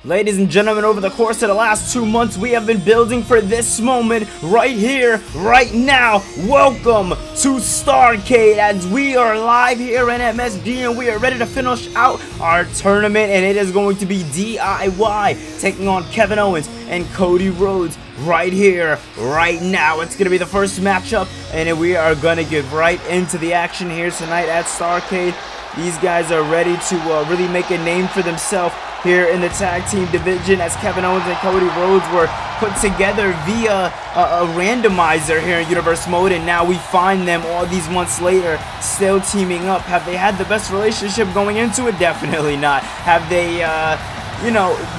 Ladies and gentlemen, over the course of the last 2 months, we have been building for this moment right here, right now. Welcome to STARRCADE, as we are live here in MSG and we are ready to finish out our tournament, and it is going to be DIY taking on Kevin Owens and Cody Rhodes right here, right now. It's going to be the first matchup, and we are going to get right into the action here tonight at STARRCADE. These guys are ready to really make a name for themselves here in the tag team division, as Kevin Owens and Cody Rhodes were put together via a randomizer here in Universe Mode, and now we find them all these months later still teaming up. Have they had the best relationship going into it? Definitely not. Have they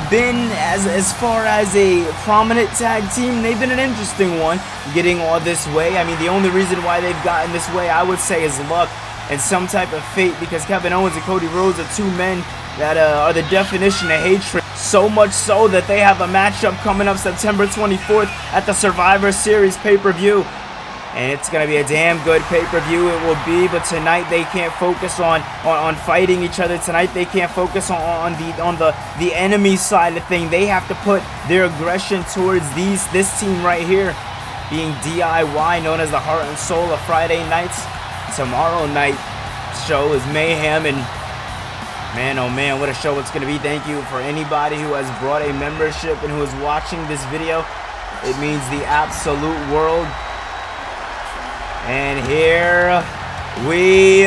been as far as a prominent tag team? They've been an interesting one, getting all this way. I mean, the only reason why they've gotten this way, I would say, is luck and some type of fate, because Kevin Owens and Cody Rhodes are two men that are the definition of hatred. So much so that they have a matchup coming up September 24th at the Survivor Series pay-per-view. And it's going to be a damn good pay-per-view it will be, but tonight they can't focus on fighting each other. Tonight they can't focus on the enemy side of thing. They have to put their aggression towards this team right here, being DIY, known as the heart and soul of Friday nights. Tomorrow night show is mayhem, and man, oh man, what a show it's going to be. Thank you for anybody who has brought a membership and who is watching this video. It means the absolute world. And here we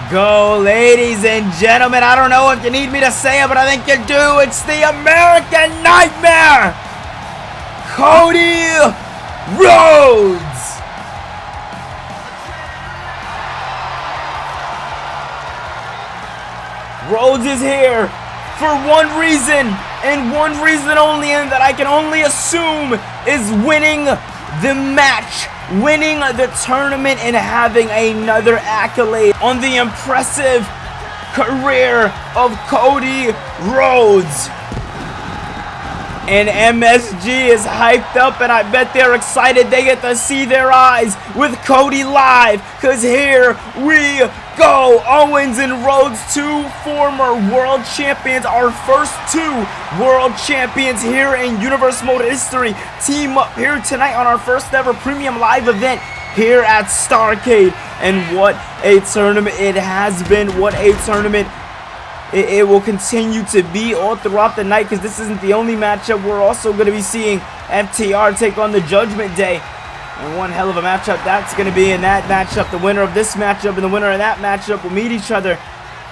go, ladies and gentlemen. I don't know if you need me to say it, but I think you do. It's the American Nightmare, Cody Rhodes. Rhodes is here for one reason, and one reason only, and that I can only assume is winning the match, winning the tournament, and having another accolade on the impressive career of Cody Rhodes. And MSG is hyped up, and I bet they're excited. They get to see their eyes with Cody live, because here we go. Owens and Rhodes, two former world champions, our first two world champions here in Universe Mode history, team up here tonight on our first ever premium live event here at STARRCADE. And what a tournament it has been. What a tournament it will continue to be all throughout the night, because this isn't the only matchup. We're also going to be seeing FTR take on the Judgment Day. And one hell of a matchup that's going to be in that matchup. The winner of this matchup and the winner of that matchup will meet each other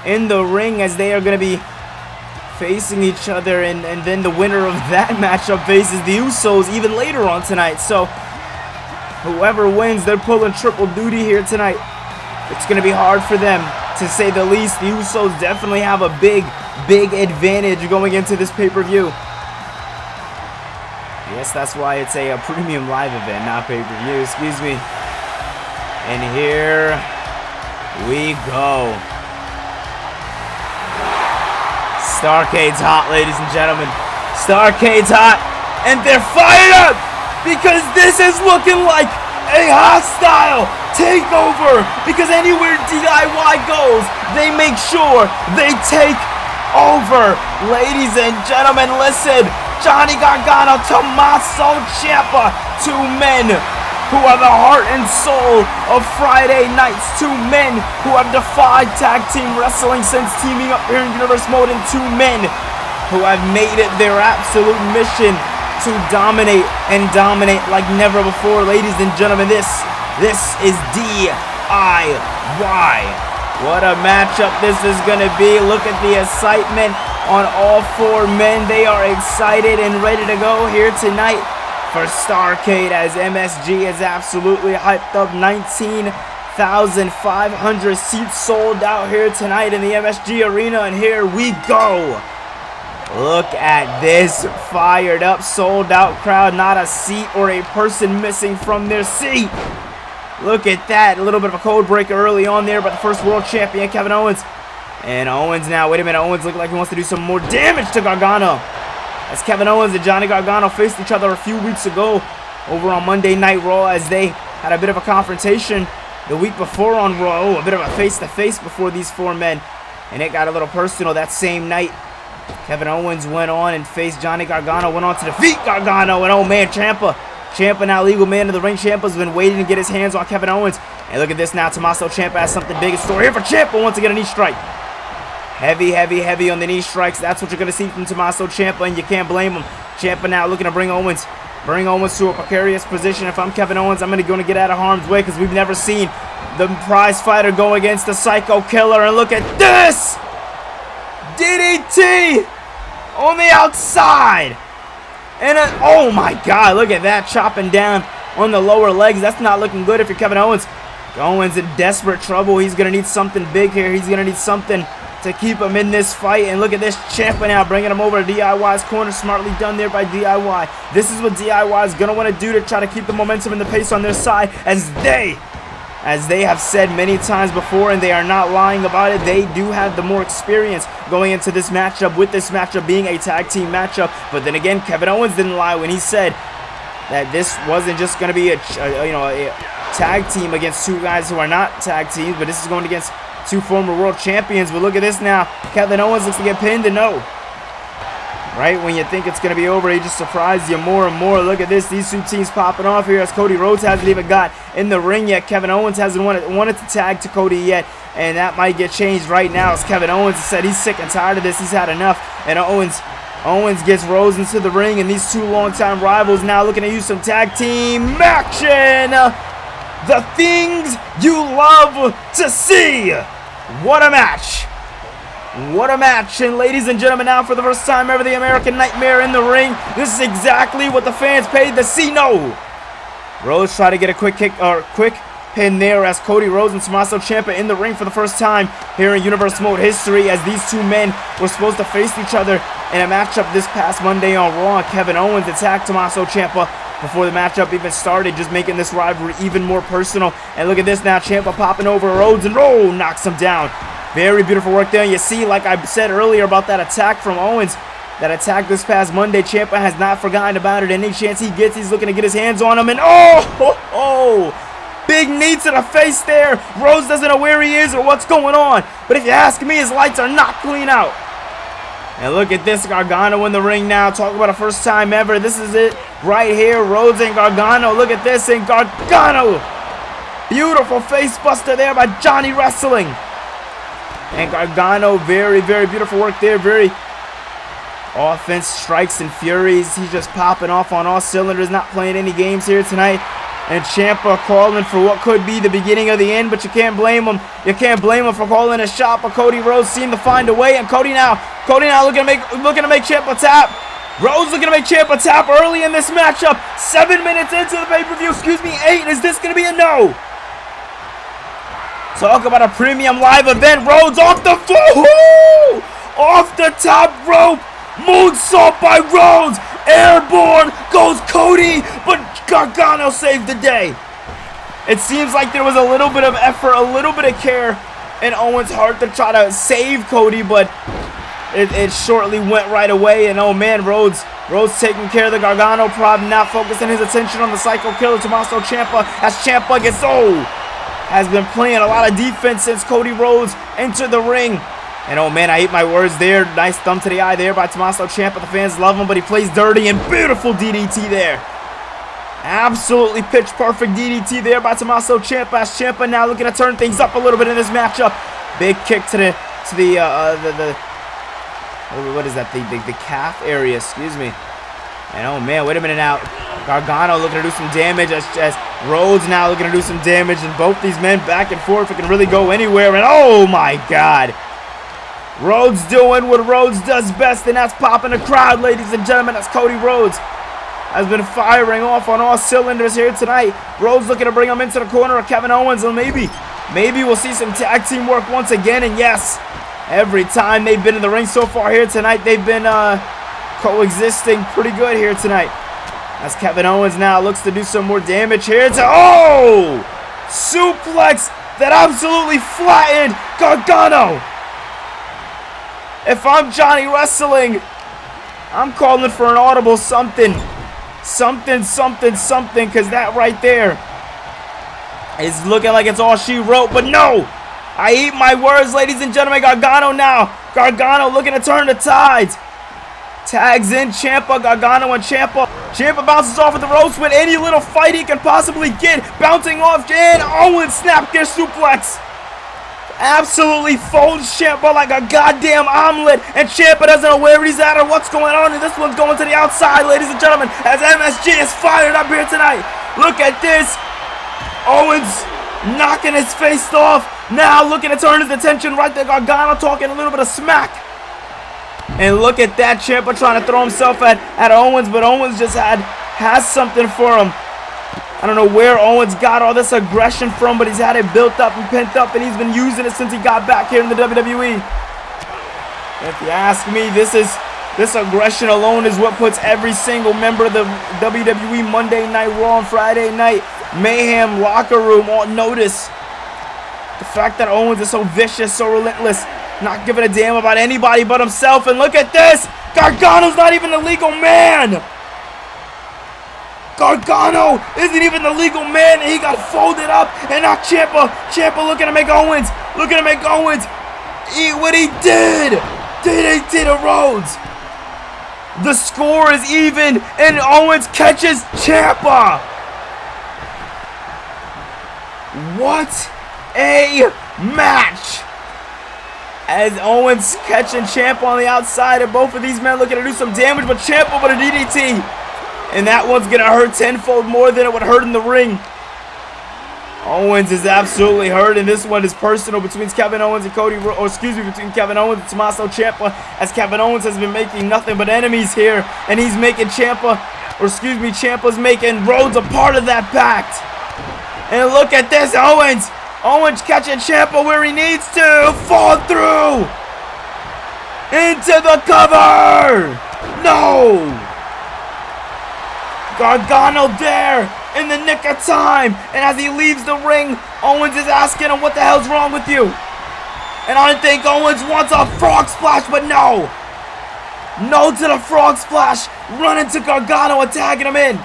in the ring, as they are going to be facing each other. And then the winner of that matchup faces the Usos even later on tonight. So whoever wins, they're pulling triple duty here tonight. It's going to be hard for them, to say the least. The Usos definitely have a big advantage going into this pay-per-view. Yes, that's why it's a premium live event, not pay-per-view, excuse me. And here we go. STARRCADE's hot, ladies and gentlemen. STARRCADE's hot, and they're fired up, because this is looking like a hostile takeover, because anywhere DIY goes, they make sure they take over. Ladies and gentlemen, listen. Johnny Gargano, Tommaso Ciampa, two men who are the heart and soul of Friday nights, two men who have defied tag team wrestling since teaming up here in Universe Mode, and two men who have made it their absolute mission to dominate and dominate like never before. Ladies and gentlemen, this is DIY. What a matchup this is going to be. Look at the excitement on all four men. They are excited and ready to go here tonight for STARRCADE, as MSG is absolutely hyped up. 19,500 seats sold out here tonight in the MSG Arena, and here we go. Look at this fired up, sold out crowd. Not a seat or a person missing from their seat. Look at that. A little bit of a code breaker early on there, but the first world champion, Kevin Owens. And Owens now, wait a minute, Owens looks like he wants to do some more damage to Gargano, as Kevin Owens and Johnny Gargano faced each other a few weeks ago over on Monday Night Raw, as they had a bit of a confrontation the week before on Raw. A bit of a face-to-face before these four men, and it got a little personal that same night. Kevin Owens went on and faced Johnny Gargano, went on to defeat Gargano, and oh man, Ciampa now legal man of the ring. Ciampa's been waiting to get his hands on Kevin Owens. And look at this now, Tommaso Ciampa has something big in store here for Ciampa. Once again, a knee strike. Heavy, heavy, heavy on the knee strikes. That's what you're going to see from Tommaso Ciampa, and you can't blame him. Ciampa now looking to bring Owens to a precarious position. If I'm Kevin Owens, I'm going to get out of harm's way because we've never seen the prize fighter go against the Psycho Killer. And look at this! DDT on the outside. And oh my God, look at that, chopping down on the lower legs. That's not looking good if you're Kevin Owens. Owens in desperate trouble. He's going to need something big here. He's going to need something to keep him in this fight. And look at this, Ciampa now bringing him over to DIY's corner. Smartly done there by DIY. This is what DIY is going to want to do to try to keep the momentum and the pace on their side, as they have said many times before, and they are not lying about it. They do have the more experience going into this matchup, with this matchup being a tag team matchup. But then again, Kevin Owens didn't lie when he said that this wasn't just going to be a tag team against two guys who are not tag teams, but this is going against two former world champions. But look at this now. Kevin Owens looks to get pinned, and no. Right when you think it's going to be over, he just surprises you more and more. Look at this. These two teams popping off here as Cody Rhodes hasn't even got in the ring yet. Kevin Owens hasn't wanted to tag to Cody yet, and that might get changed right now as Kevin Owens has said he's sick and tired of this. He's had enough, and Owens gets Rhodes into the ring, and these two longtime rivals now looking to use some tag team action. The things you love to see. What a match. What a match. And ladies and gentlemen, now for the first time ever, the American Nightmare in the ring. This is exactly what the fans paid to see. No. Rhodes tried to get a quick pin there as Cody Rhodes and Tommaso Ciampa in the ring for the first time here in Universe Mode history, as these two men were supposed to face each other in a matchup this past Monday on Raw. Kevin Owens attacked Tommaso Ciampa before the matchup even started, just making this rivalry even more personal. And look at this now, Ciampa popping over Rhodes, and knocks him down. Very beautiful work there. You see, like I said earlier about that attack from Owens, that attack this past Monday, Ciampa has not forgotten about it. Any chance he gets, he's looking to get his hands on him. And big knee to the face there. Rhodes doesn't know where he is or what's going on. But if you ask me, his lights are not clean out. And look at this, Gargano in the ring now. Talk about a first time ever. This is it right here. Rhodes and Gargano. Look at this, and Gargano. Beautiful face buster there by Johnny Wrestling. And Gargano, very, very beautiful work there. Very offense, strikes and furies. He's just popping off on all cylinders, not playing any games here tonight. And Ciampa calling for what could be the beginning of the end, but you can't blame him. You can't blame him for calling a shot, but Cody Rhodes seemed to find a way, and Cody now looking to make Ciampa tap. Rhodes looking to make Ciampa tap early in this matchup. 7 minutes into the pay-per-view, 8. Is this going to be a no? Talk about a premium live event. Rhodes off the floor. Off the top rope. Moonsault by Rhodes. Airborne goes Cody, but Gargano saved the day. It seems like there was a little bit of effort, a little bit of care in Owens' heart to try to save Cody, but it shortly went right away. And oh man, Rhodes taking care of the Gargano problem, not focusing his attention on the Psycho Killer, Tommaso Ciampa, as Ciampa has been playing a lot of defense since Cody Rhodes entered the ring. And oh man, I ate my words there. Nice thumb to the eye there by Tommaso Ciampa. The fans love him, but he plays dirty, and beautiful DDT there. Absolutely pitch perfect DDT there by Tommaso Ciampa. As Ciampa now looking to turn things up a little bit in this matchup. Big kick to the what is that? The calf area, excuse me. And oh man, wait a minute now. Gargano looking to do some damage as Rhodes now looking to do some damage, and both these men back and forth. It can really go anywhere. And oh my God. Rhodes doing what Rhodes does best, and that's popping the crowd, ladies and gentlemen. That's Cody Rhodes. Has been firing off on all cylinders here tonight. Rhodes looking to bring him into the corner of Kevin Owens, and maybe we'll see some tag team work once again. And yes, every time they've been in the ring so far here tonight, they've been coexisting pretty good here tonight. As Kevin Owens now looks to do some more damage here. Suplex that absolutely flattened Gargano. If I'm Johnny Wrestling, I'm calling for an audible something, because that right there is looking like it's all she wrote. But no, I eat my words, ladies and gentlemen. Gargano now Gargano looking to turn the tides. Tags in Ciampa, Gargano, and Ciampa. Ciampa bounces off with the ropes with any little fight he can possibly get. Bouncing off, and Owens snap kick suplex. Absolutely folds Ciampa like a goddamn omelet. And Ciampa doesn't know where he's at or what's going on. And this one's going to the outside, ladies and gentlemen, as MSG is fired up here tonight. Look at this. Owens knocking his face off. Now looking to turn his attention right to Gargano, talking a little bit of smack. And look at that, Ciampa trying to throw himself at Owens, but Owens just has something for him. I don't know where Owens got all this aggression from, but he's had it built up and pent up, and he's been using it since he got back here in the WWE. If you ask me, this aggression alone is what puts every single member of the WWE Monday Night Raw and Friday Night Mayhem locker room on notice. The fact that Owens is so vicious, so relentless, not giving a damn about anybody but himself. And look at this. Gargano's not even the legal man. Gargano isn't even the legal man. And he got folded up. And now Ciampa looking to make Owens. Eat what he did. He did a Rhodes. The score is even. And Owens catches Ciampa. What a match. As Owens catching Ciampa on the outside, and both of these men looking to do some damage, but Ciampa with a DDT. And that one's going to hurt tenfold more than it would hurt in the ring. Owens is absolutely hurt, and this one is personal between Kevin Owens and between Kevin Owens and Tommaso Ciampa, as Kevin Owens has been making nothing but enemies here, and he's making Ciampa's making Rhodes a part of that pact. And look at this, Owens catching Ciampa where he needs to. Fall through. Into the cover. No. Gargano there in the nick of time. And as he leaves the ring, Owens is asking him, what the hell's wrong with you? And I think Owens wants a frog splash, but no. No to the frog splash. Running to Gargano and tagging him in.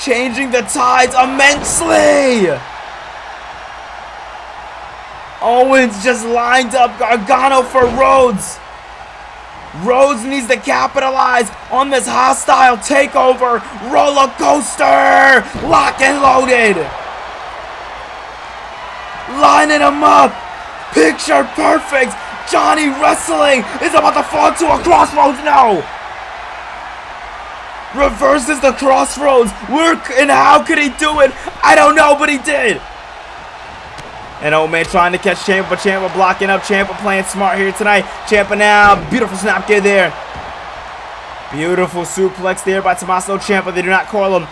Changing the tides immensely. Owens just lined up Gargano for Rhodes. Rhodes needs to capitalize on this hostile takeover roller coaster. Lock and loaded. Lining him up. Picture perfect. Johnny Wrestling is about to fall to a crossroads now. Reverses the crossroads. And how could he do it? I don't know, but he did. And old man trying to catch Ciampa. Ciampa blocking up. Ciampa playing smart here tonight. Ciampa now. Beautiful snap kick there. Beautiful suplex there by Tommaso Ciampa. They do not call him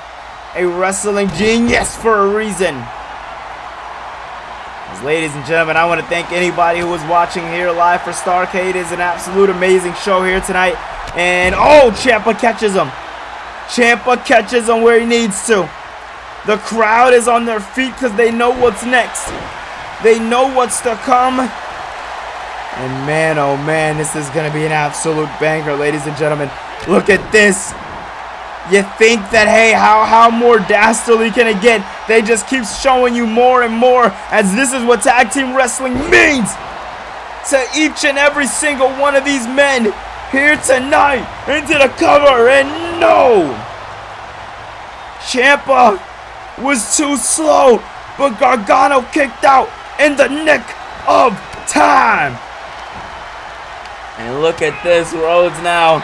a wrestling genius for a reason. As ladies and gentlemen, I want to thank anybody who was watching here live for STARRCADE. It is an absolute amazing show here tonight. And Ciampa catches him. Ciampa catches him where he needs to. The crowd is on their feet because they know what's next. They know what's to come. And man, oh man, this is going to be an absolute banger, ladies and gentlemen. Look at this. You think that, hey, how more dastardly can it get? They just keep showing you more and more, as this is what tag team wrestling means to each and every single one of these men here tonight. Into the cover, and no. Ciampa was too slow, but Gargano kicked out in the nick of time. And look at this, Rhodes now.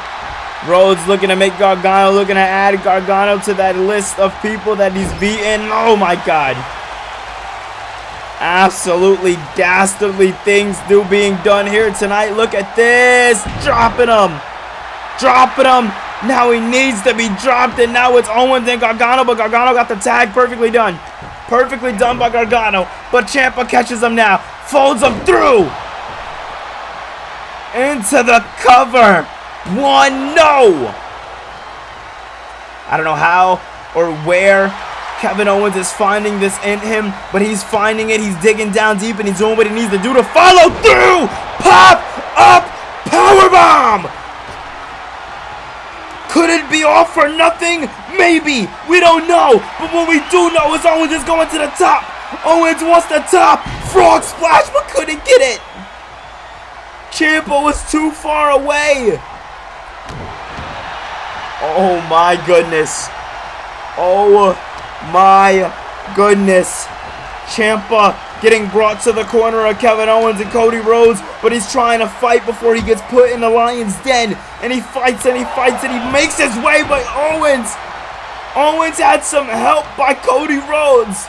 Rhodes looking to make Gargano, looking to add Gargano to that list of people that he's beaten. Oh my God. Absolutely dastardly things still being done here tonight. Look at this. Dropping him. Dropping him. Now he needs to be dropped, and now it's Owens and Gargano, but Gargano got the tag perfectly done. Perfectly done by Gargano, but Ciampa catches him now. Folds him through. Into the cover. One, no. I don't know how or where Kevin Owens is finding this in him, but he's finding it. He's digging down deep, and he's doing what he needs to do to follow through. Pop up powerbomb. Could it be all for nothing? Maybe. We don't know. But what we do know is Owens is going to the top. Owens wants the top. Frog splash, but couldn't get it. Ciampa was too far away. Oh my goodness. Oh my goodness. Ciampa getting brought to the corner of Kevin Owens and Cody Rhodes, but he's trying to fight before he gets put in the lion's den. And he fights and he fights and he makes his way, but Owens had some help by Cody Rhodes.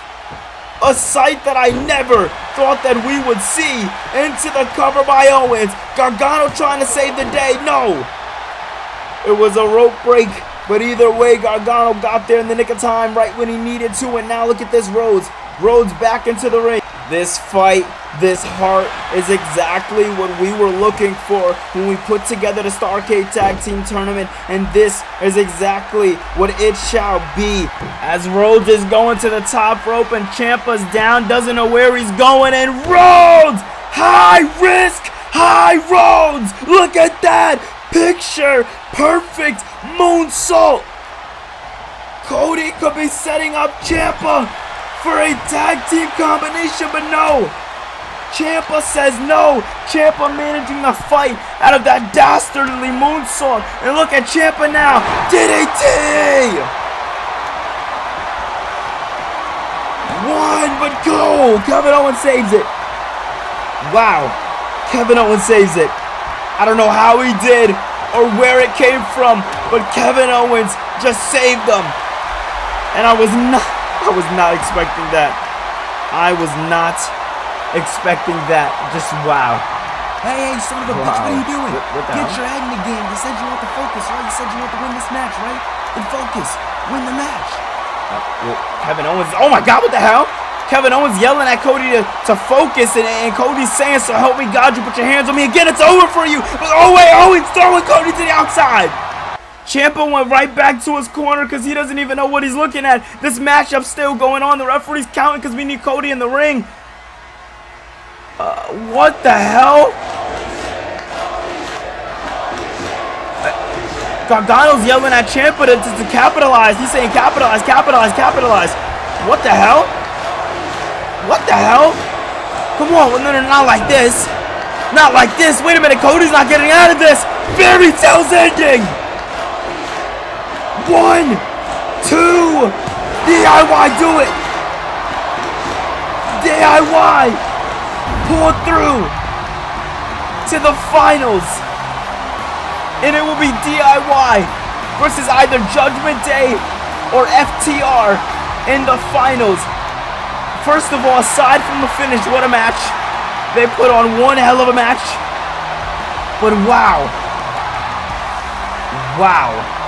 A sight that I never thought that we would see. Into the cover by Owens. Gargano trying to save the day. No. It was a rope break. But either way, Gargano got there in the nick of time right when he needed to. And now look at this Rhodes. Rhodes back into the ring. This fight, this heart is exactly what we were looking for when we put together the STARRCADE Tag Team Tournament, and this is exactly what it shall be. As Rhodes is going to the top rope and Ciampa's down, doesn't know where he's going, and Rhodes! High risk, high Rhodes! Look at that! Picture perfect moonsault! Cody could be setting up Ciampa for a tag team combination, but no. Ciampa says no. Ciampa managing the fight out of that dastardly moonsault. And look at Ciampa now. DDT! One, but go. Kevin Owens saves it. Wow. Kevin Owens saves it. I don't know how he did or where it came from, but Kevin Owens just saved them. And I was not expecting that. I was not expecting that. Just wow. Hey, son of a bitch, what are you doing? What the Get hell? your head in the game. You said you want to focus, right? You said you want to win this match, right? Then focus. Win the match. Well, Kevin Owens. Oh my God, what the hell? Kevin Owens yelling at Cody to focus, and Cody's saying, "So help me God, you put your hands on me again. It's over for you." But oh wait, Owens throwing Cody to the outside. Ciampa went right back to his corner because he doesn't even know what he's looking at. This matchup's still going on. The referee's counting because we need Cody in the ring. What the hell? Gargano's yelling at Ciampa to capitalize. He's saying capitalize, capitalize, capitalize. What the hell? What the hell? Come on, no, not like this. Not like this. Wait a minute, Cody's not getting out of this. Fairy tale's ending. 1, 2, DIY, do it! DIY! Pull through to the finals! And it will be DIY versus either Judgment Day or FTR in the finals. First of all, aside from the finish, what a match. They put on one hell of a match. But wow. Wow.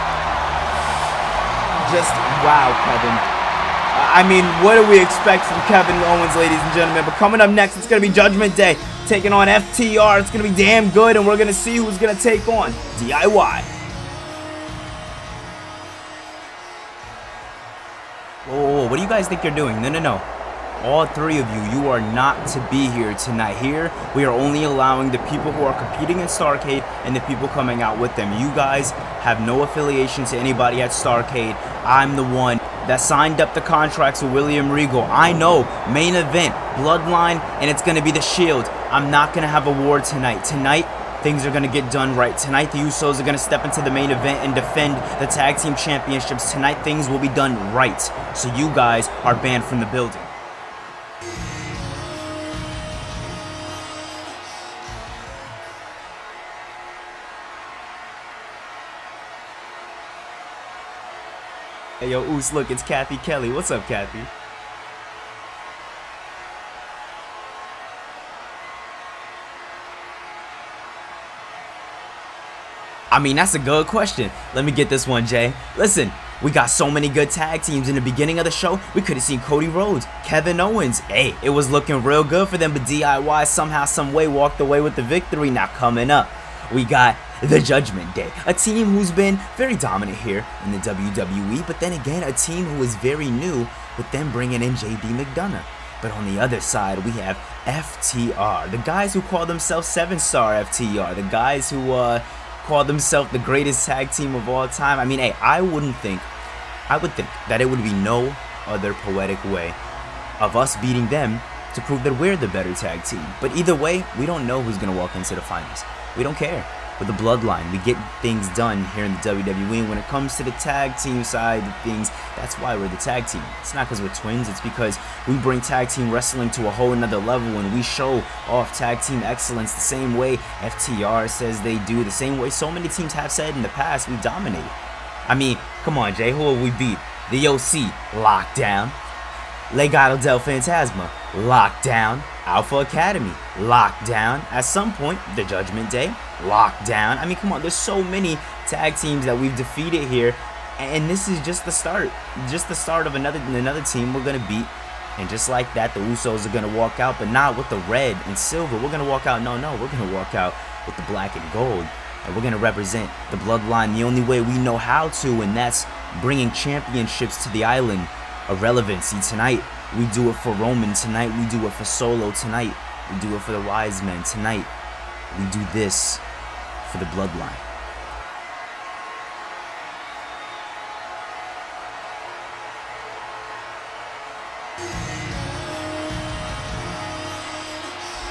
Just wow, Kevin. I mean, what do we expect from Kevin Owens, ladies and gentlemen? But coming up next, it's going to be Judgment Day taking on FTR. It's going to be damn good, and we're going to see who's going to take on DIY. Whoa, what do you guys think you're doing? No. All three of you are not to be here tonight. Here, we are only allowing the people who are competing in STARRCADE and the people coming out with them. You guys have no affiliation to anybody at STARRCADE. I'm the one that signed up the contracts with William Regal. I know, main event, Bloodline, and it's going to be the Shield. I'm not going to have a war tonight. Tonight, things are going to get done right. Tonight, the Usos are going to step into the main event and defend the Tag Team Championships. Tonight, things will be done right. So you guys are banned from the building. Hey, yo, Oos, look, it's Kathy Kelly. What's up, Kathy? I mean, that's a good question. Let me get this one, Jay. Listen, we got so many good tag teams. In the beginning of the show, we could have seen Cody Rhodes, Kevin Owens. Hey, it was looking real good for them, but DIY somehow, some way walked away with the victory. Now coming up, we got the Judgment Day, a team who's been very dominant here in the WWE, but then again, a team who is very new with them bringing in JD McDonough. But on the other side, we have FTR, the guys who call themselves 7-star FTR, the guys who call themselves the greatest tag team of all time. I mean, hey, I would think that it would be no other poetic way of us beating them to prove that we're the better tag team. But either way, we don't know who's going to walk into the finals. We don't care. With the bloodline, we get things done here in the WWE. And when it comes to the tag team side of things, that's why we're the tag team. It's not because we're twins. It's because we bring tag team wrestling to a whole nother level, and we show off tag team excellence the same way FTR says they do, the same way so many teams have said in the past. We dominate. I mean, come on, Jay. Who will we beat? The OC, Lockdown. Legado del Fantasma, Lockdown. Alpha Academy, Lockdown. At some point, the Judgment Day, Lockdown. I mean, come on, there's so many tag teams that we've defeated here, and this is just the start of another team we're gonna beat. And just like that, the Usos are gonna walk out, but not with the red and silver. We're gonna walk out. No, we're gonna walk out with the black and gold, and we're gonna represent the bloodline the only way we know how to, and that's bringing championships to the island of relevancy. Tonight, we do it for Roman. Tonight, we do it for Solo. Tonight, we do it for the Wise Men. Tonight, we do this for the bloodline.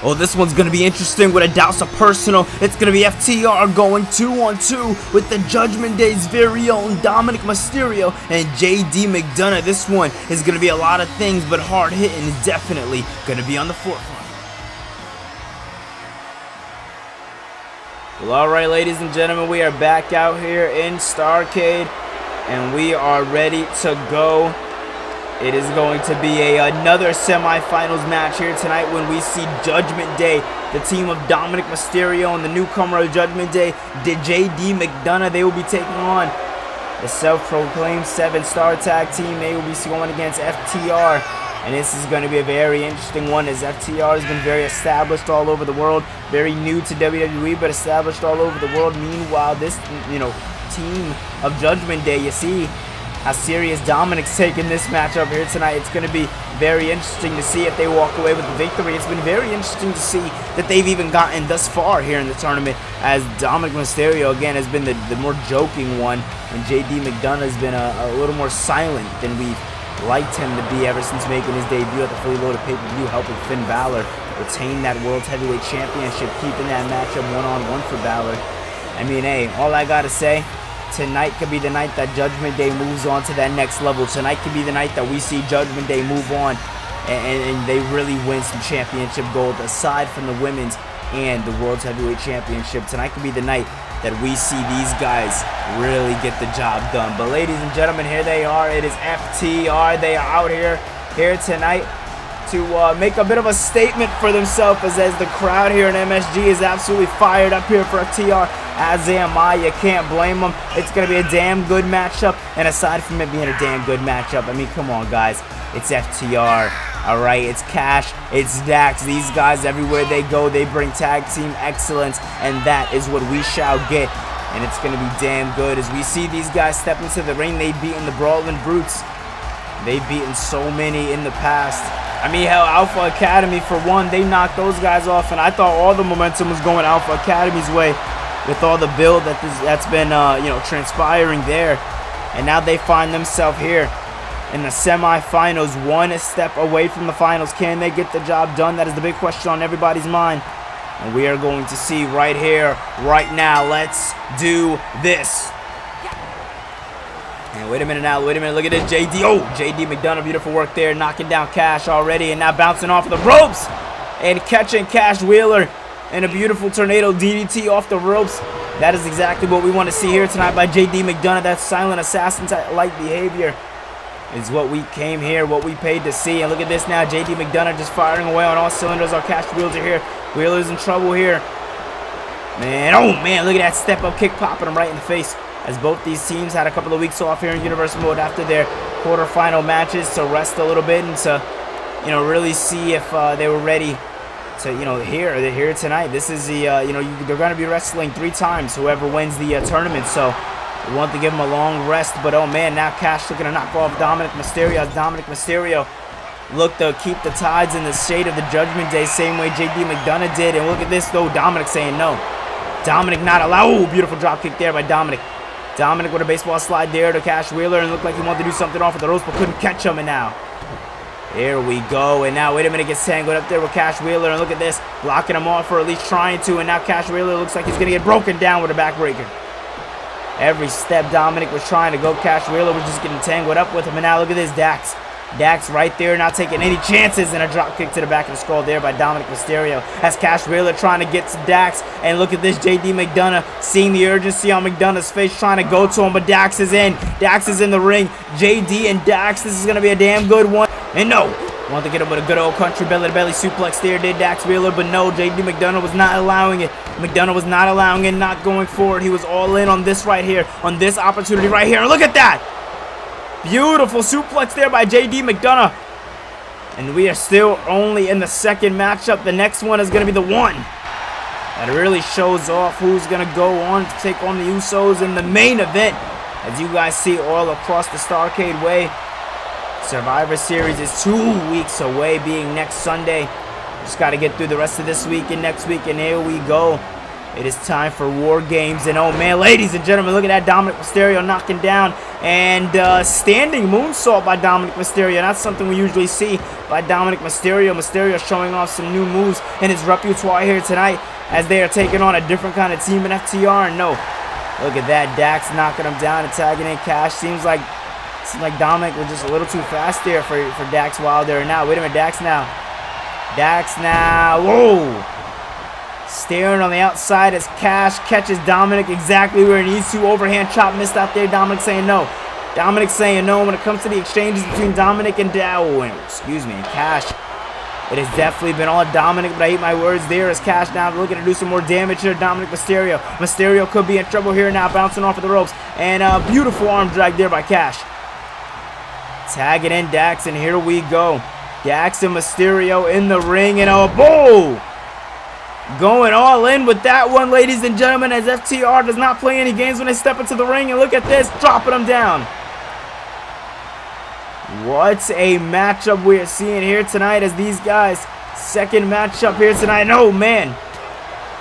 Oh, this one's going to be interesting with a douse of personal. It's going to be FTR going 2-on-2 with the Judgment Day's very own Dominic Mysterio and JD McDonough. This one is going to be a lot of things, but hard hitting is definitely going to be on the forefront. Well, alright, ladies and gentlemen, we are back out here in STARRCADE, and we are ready to go. It is going to be another semifinals match here tonight when we see Judgment Day, the team of Dominic Mysterio and the newcomer of Judgment Day, JD McDonough. They will be taking on the self-proclaimed 7-star tag team. They will be going against FTR, and this is going to be a very interesting one, as FTR has been very established all over the world, very new to WWE, but established all over the world. Meanwhile, this team of Judgment Day, you see how serious Dominic's taking this matchup here tonight. It's going to be very interesting to see if they walk away with the victory. It's been very interesting to see that they've even gotten thus far here in the tournament, as Dominic Mysterio, again, has been the more joking one, and JD McDonough has been a little more silent than we've liked him to be ever since making his debut at the Fully Loaded pay-per-view, helping Finn Balor retain that World Heavyweight Championship, keeping that matchup one-on-one for Balor. I mean, hey, all I gotta say, tonight could be the night that Judgment Day moves on to that next level. Tonight could be the night that we see Judgment Day move on and they really win some championship gold aside from the women's and the World Heavyweight Championship. Tonight could be the night that we see these guys really get the job done. But ladies and gentlemen, here they are. It is FTR. They are out here tonight to make a bit of a statement for themselves, as the crowd here in MSG is absolutely fired up here for FTR, as am I. You can't blame them. It's going to be a damn good matchup, and aside from it being a damn good matchup, I mean, come on, guys. It's FTR, all right? It's Cash, it's Dax. These guys, everywhere they go, they bring tag team excellence, and that is what we shall get, and it's going to be damn good. As we see these guys step into the ring, they've beaten the Brawling Brutes. They've beaten so many in the past. I mean, hell, Alpha Academy, for one, they knocked those guys off, and I thought all the momentum was going Alpha Academy's way with all the build that's been, transpiring there. And now they find themselves here in the semifinals, one step away from the finals. Can they get the job done? That is the big question on everybody's mind. And we are going to see right here, right now. Let's do this. And wait a minute, look at this, JD. Oh, JD McDonough, beautiful work there, knocking down Cash already, and now bouncing off of the ropes and catching Cash Wheeler in a beautiful tornado DDT off the ropes. That is exactly what we want to see here tonight by JD McDonough. That silent assassin-like behavior is what we came here, what we paid to see. And look at this now, JD McDonough just firing away on all cylinders. Our Cash Wheeler here. Wheeler's in trouble here. Man, oh man, look at that step-up kick popping him right in the face, as both these teams had a couple of weeks off here in Universal Mode after their quarterfinal matches to rest a little bit and to, really see if they were ready to, they're here tonight. This is the, they're going to be wrestling 3 times, whoever wins the tournament. So we want to give them a long rest. But, oh, man, now Cash looking to knock off Dominic Mysterio, as Dominic Mysterio look to keep the tides in the shade of the Judgment Day, same way JD McDonough did. And look at this, though, Dominic saying no. Dominic not allowed. Oh, beautiful drop kick there by Dominic. Dominic with a baseball slide there to Cash Wheeler, and looked like he wanted to do something off of the ropes but couldn't catch him. And now Here we go, and now wait a minute, gets tangled up there with Cash Wheeler, and look at this, blocking him off, or at least trying to, and now Cash Wheeler looks like he's gonna get broken down with a backbreaker. Every step Dominic was trying to go, Cash Wheeler was just getting tangled up with him, and now look at this, Dax. Dax right there, not taking any chances, and a drop kick to the back of the skull there by Dominic Mysterio. As Cash Wheeler trying to get to Dax, and look at this, JD McDonough seeing the urgency on McDonough's face, trying to go to him, but Dax is in. Dax is in the ring. JD and Dax, this is going to be a damn good one. And no, wanted to get him with a good old country belly-to-belly suplex there, did Dax Wheeler, but no, JD McDonough was not allowing it. McDonough was not allowing it, not going forward. He was all in on this right here, on this opportunity right here, and look at that! Beautiful suplex there by JD McDonough. And we are still only in the second matchup. The next one is going to be the one that really shows off who's going to go on to take on the Usos in the main event. As you guys see all across the STARRCADE way, Survivor Series is 2 weeks away, being next Sunday. Just got to get through the rest of this week and next week, and here we go. It is time for War Games, and oh man, ladies and gentlemen, look at that, Dominic Mysterio knocking down, and standing moonsault by Dominic Mysterio. Not something we usually see by Dominic Mysterio. Mysterio showing off some new moves in his repertoire here tonight, as they are taking on a different kind of team in FTR. And no, look at that, Dax knocking him down and tagging in Cash. Seems like Dominic was just a little too fast there for Dax Wilder. And now, wait a minute, Dax now, whoa! Staring on the outside as Cash catches Dominic exactly where he needs to. Overhand chop missed out there. Dominic saying no. Dominic saying no when it comes to the exchanges between Dominic and Cash. It has definitely been all Dominic, but I hate my words there as Cash now looking to do some more damage here. Dominic Mysterio. Mysterio could be in trouble here now, bouncing off of the ropes. And a beautiful arm drag there by Cash. Tagging in Dax, and here we go. Dax and Mysterio in the ring, and oh, boom! Going all in with that one, ladies and gentlemen, as FTR does not play any games when they step into the ring. And look at this, dropping them down. What a matchup we are seeing here tonight as these guys, second matchup here tonight. Oh, man.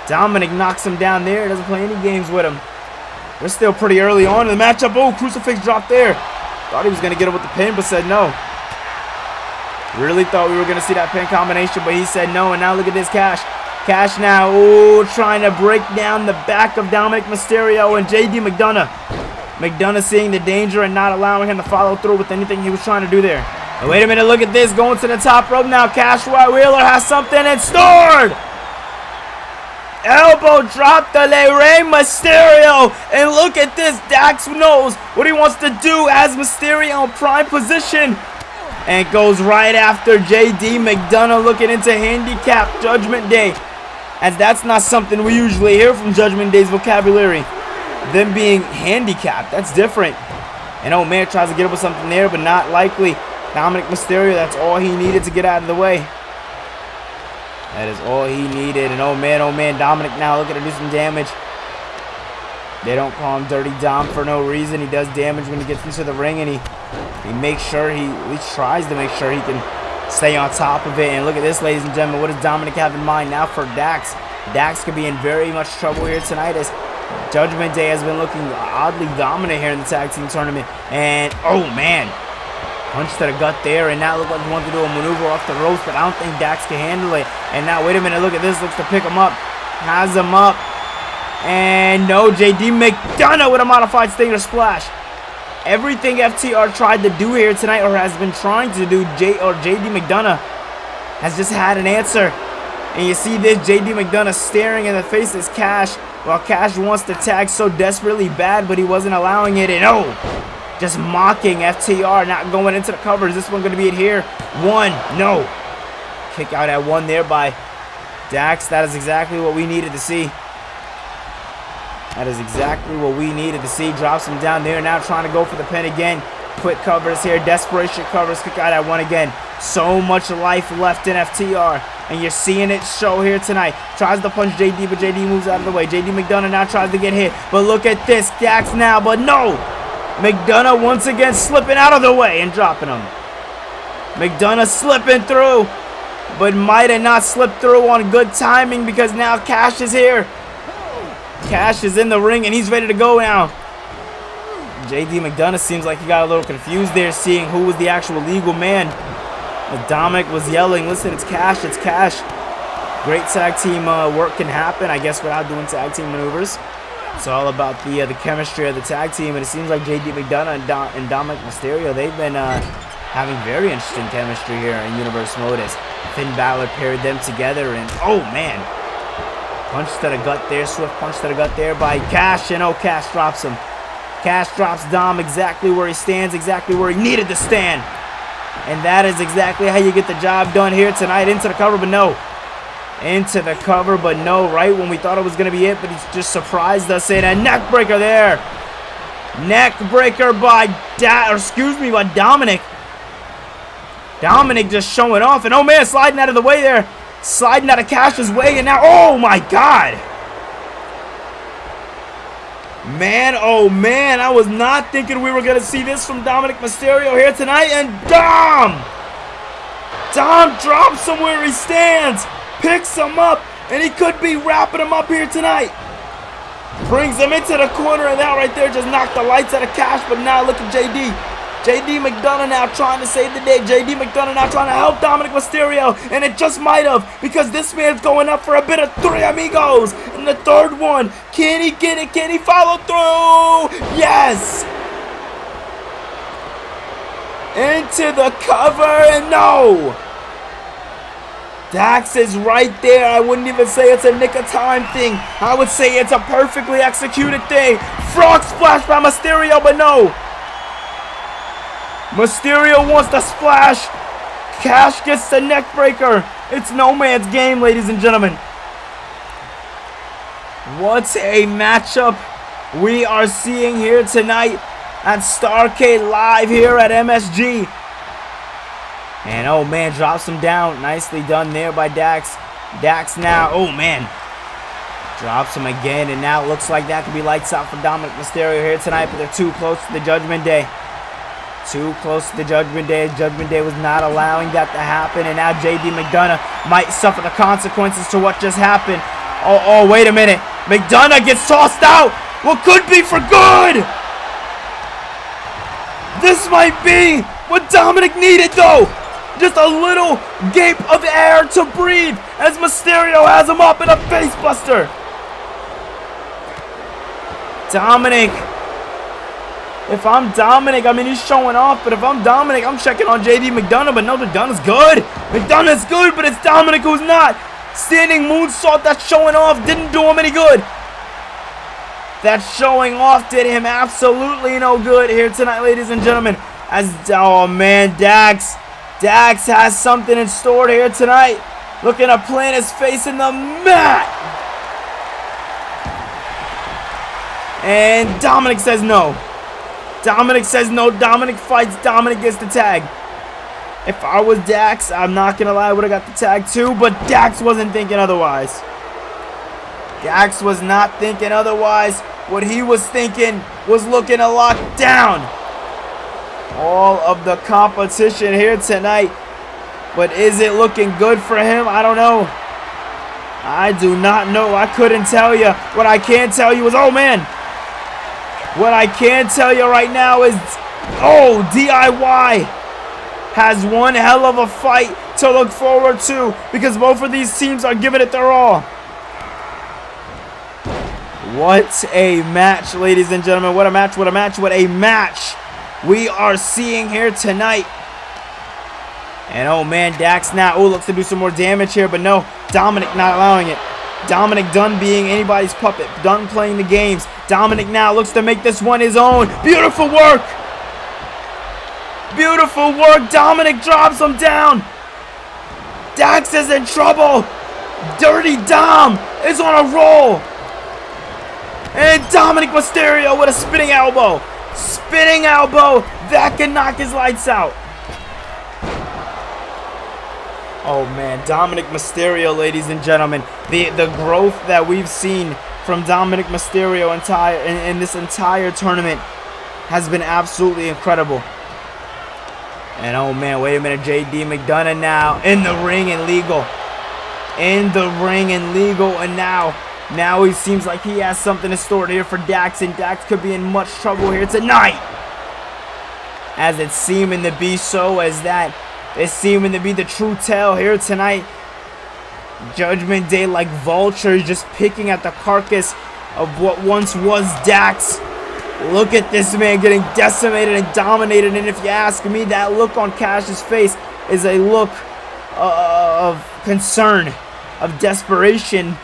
Dominic knocks him down there. Doesn't play any games with him. We're still pretty early on in the matchup. Oh, crucifix drop there. Thought he was going to get him with the pin, but said no. Really thought we were going to see that pin combination, but he said no. And now look at this, Cash. Cash now, ooh, trying to break down the back of Dominic Mysterio and JD McDonough. McDonough seeing the danger and not allowing him to follow through with anything he was trying to do there. And wait a minute, look at this, going to the top rope now. Cash Wheeler has something and stored. Elbow drop to Rey Mysterio. And look at this, Dax knows what he wants to do as Mysterio in prime position. And goes right after JD McDonough, looking into handicap Judgment Day. As that's not something we usually hear from Judgment Day's vocabulary. Them being handicapped, that's different. And oh man, tries to get up with something there, but not likely. Dominic Mysterio, that's all he needed to get out of the way. That is all he needed. And oh man, Dominic now looking to do some damage. They don't call him Dirty Dom for no reason. He does damage when he gets into the ring, and he makes sure he at least tries to make sure he can stay on top of it. And look at this, ladies and gentlemen. What does Dominic have in mind now for Dax? Dax could be in very much trouble here tonight as Judgment Day has been looking oddly dominant here in the tag team tournament. And oh man, punch to the gut there, and now look like he wants to do a maneuver off the ropes, but I don't think Dax can handle it. And now wait a minute, look at this, looks to pick him up, has him up. And no, JD McDonough with a modified Stinger Splash. Everything FTR tried to do here tonight, or has been trying to do, JD McDonough has just had an answer. And you see this, JD McDonough staring in the face of Cash, while Cash wants to tag so desperately bad, but he wasn't allowing it. And oh, just mocking FTR, not going into the cover. Is this one going to be it here? One, no. Kick out at one there by Dax. That is exactly what we needed to see. That is exactly what we needed to see. Drops him down there, now trying to go for the pin again. Quick covers here, desperation covers, kick out at one again. So much life left in FTR, and you're seeing it show here tonight. Tries to punch JD, but JD moves out of the way. JD McDonough now tries to get hit, but look at this, Dax now, but no! McDonough once again slipping out of the way and dropping him. McDonough slipping through, but might have not slipped through on good timing because now Cash is here. Cash is in the ring and he's ready to go now. JD McDonough seems like he got a little confused there, seeing who was the actual legal man But Dominic was yelling, listen, it's Cash, it's Cash. Great tag team work can happen, I guess, without doing tag team maneuvers. It's all about the chemistry of the tag team, and it seems like JD McDonough and Dominic Mysterio, they've been having very interesting chemistry here in Universe Mode as Finn Balor paired them together, and oh man, punch to the gut there, swift punch to the gut there by Cash, and oh, Cash drops him. Cash drops Dom exactly where he stands, exactly where he needed to stand. And that is exactly how you get the job done here tonight. Into the cover, but no. Into the cover, but no. Right when we thought it was going to be it, but he's just surprised us in a neck breaker there. Neck breaker by Dominic. Dominic just showing off. And oh man, sliding out of the way there. Sliding out of Cash's way. And now, oh my God. Man, oh man, I was not thinking we were going to see this from Dominic Mysterio here tonight. And Dom drops him where he stands, picks him up, and he could be wrapping him up here tonight. Brings him into the corner, and that right there just knocked the lights out of Cash. But now look at JD. JD McDonough now trying to save the day. JD McDonough now trying to help Dominic Mysterio. And it just might have, because this man's going up for a bit of Three Amigos. And the third one, can he get it? Can he follow through? Yes! Into the cover, and no! Dax is right there. I wouldn't even say it's a nick of time thing. I would say it's a perfectly executed thing. Frog splash by Mysterio, but no. Mysterio wants the splash. Cash gets the neck breaker. It's no man's game, ladies and gentlemen. What a matchup we are seeing here tonight at STARRCADE live here at MSG. And oh man, drops him down. Nicely done there by Dax. Dax now, oh man, drops him again. And now it looks like that could be lights out for Dominic Mysterio here tonight, but they're too close to the Judgment Day. Too close to the Judgment Day. Judgment Day was not allowing that to happen. And now JD McDonough might suffer the consequences to what just happened. Oh, wait a minute. McDonough gets tossed out. What could be for good? This might be what Dominic needed, though. Just a little gape of air to breathe as Mysterio has him up in a face buster. Dominic. If I'm Dominic, I mean, he's showing off, but if I'm Dominic, I'm checking on JD McDonough, but no, McDonough's good. McDonough's good, but it's Dominic who's not. Standing moonsault, that's showing off, didn't do him any good. That showing off did him absolutely no good here tonight, ladies and gentlemen. Oh man, Dax has something in store here tonight. Looking to plant his face in the mat. And Dominic says no. Dominic says no. Dominic fights. Dominic gets the tag. If I was Dax, I'm not going to lie, I would have got the tag too, but Dax wasn't thinking otherwise. Dax was not thinking otherwise. What he was thinking was looking to lock down all of the competition here tonight. But is it looking good for him? I don't know. I do not know. I couldn't tell you. What I can tell you is, oh man. What I can tell you right now is, oh, DIY has one hell of a fight to look forward to because both of these teams are giving it their all. What a match, ladies and gentlemen. What a match, what a match, what a match we are seeing here tonight. And oh man, Dax now, oh, looks to do some more damage here, but no, Dominic not allowing it. Dominic done being anybody's puppet, done playing the games. Dominic now looks to make this one his own. Beautiful work. Beautiful work. Dominic drops him down. Dax is in trouble. Dirty Dom is on a roll. And Dominic Mysterio with a spinning elbow. Spinning elbow. That can knock his lights out. Oh man, Dominic Mysterio, ladies and gentlemen. The growth that we've seen from Dominic Mysterio in this entire tournament has been absolutely incredible. And oh man, wait a minute, JD McDonough now in the ring and legal. In the ring and legal, and now he seems like he has something in store here for Dax, and Dax could be in much trouble here tonight. As it's seeming to be so, as that It's seeming to be the true tale here tonight. Judgment Day, like vultures, just picking at the carcass of what once was Dax. Look at this man getting decimated and dominated, and if you ask me, that look on Cash's face is a look of concern, of desperation.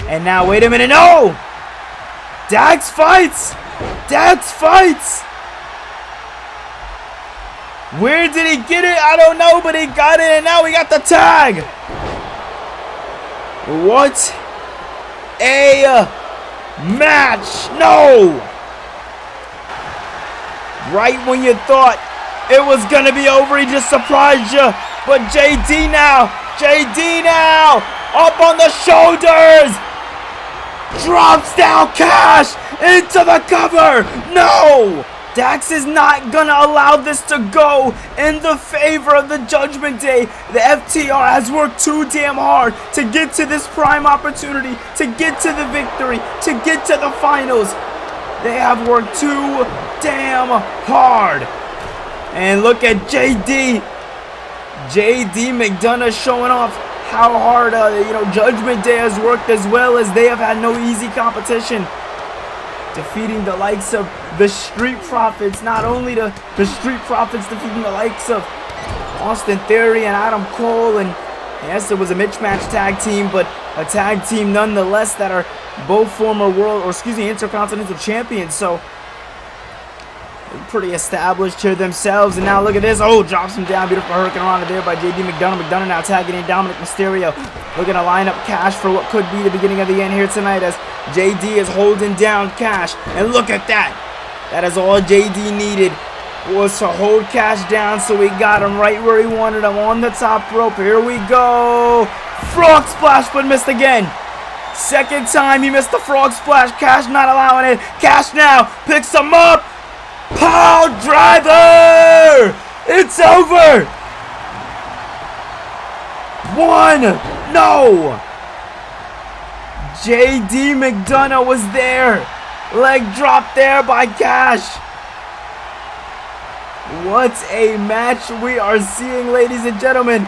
And now, wait a minute, no! Dax fights! Dax fights! Where did he get it? I don't know, but he got it, and now we got the tag! What a match! No! Right when you thought it was gonna be over, he just surprised you. But JD now, up on the shoulders, drops down Cash into the cover. No! Dax is not gonna allow this to go in the favor of the Judgment Day. The FTR has worked too damn hard to get to this prime opportunity, to get to the victory, to get to the finals. They have worked too damn hard. And look at JD McDonough showing off how hard Judgment Day has worked, as well as they have had no easy competition. Defeating the likes of the Street Profits. Not only the Street Profits defeating the likes of Austin Theory and Adam Cole, and yes, it was a mismatch tag team, but a tag team nonetheless that are both former Intercontinental champions. So they're pretty established here themselves. And now look at this. Oh, drops him down. Beautiful hurricane around there by JD McDonough. McDonough now tagging in Dominic Mysterio. Looking to line up Cash for what could be the beginning of the end here tonight, as JD is holding down Cash. And look at that. That is all JD needed, was to hold Cash down, so we got him right where he wanted him, on the top rope. Here we go. Frog splash, but missed again. Second time he missed the frog splash. Cash not allowing it. Cash now picks him up. Power driver. It's over. One. No. JD McDonough was there. Leg drop there by Cash. What a match we are seeing, ladies and gentlemen,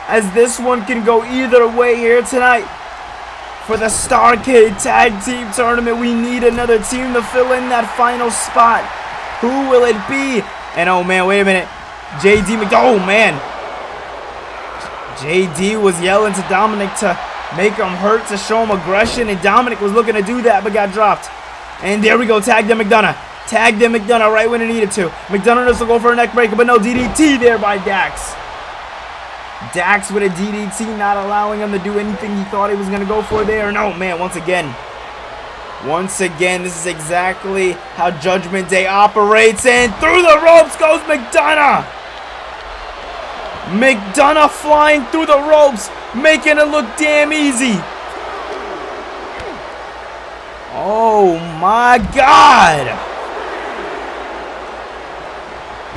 as this one can go either way here tonight. For the STARRCADE Tag Team Tournament, we need another team to fill in that final spot. Who will it be? And oh man, wait a minute. JD McDonough, oh man. JD was yelling to Dominic to make him hurt, to show him aggression, and Dominic was looking to do that but got dropped. And there we go, tagged in McDonough. Tagged in McDonough right when it needed to. McDonough does go for a neck breaker, but no, DDT there by Dax. Dax with a DDT, not allowing him to do anything he thought he was going to go for there. No, man, once again, this is exactly how Judgment Day operates. And through the ropes goes McDonough. McDonough flying through the ropes, making it look damn easy. Oh my God.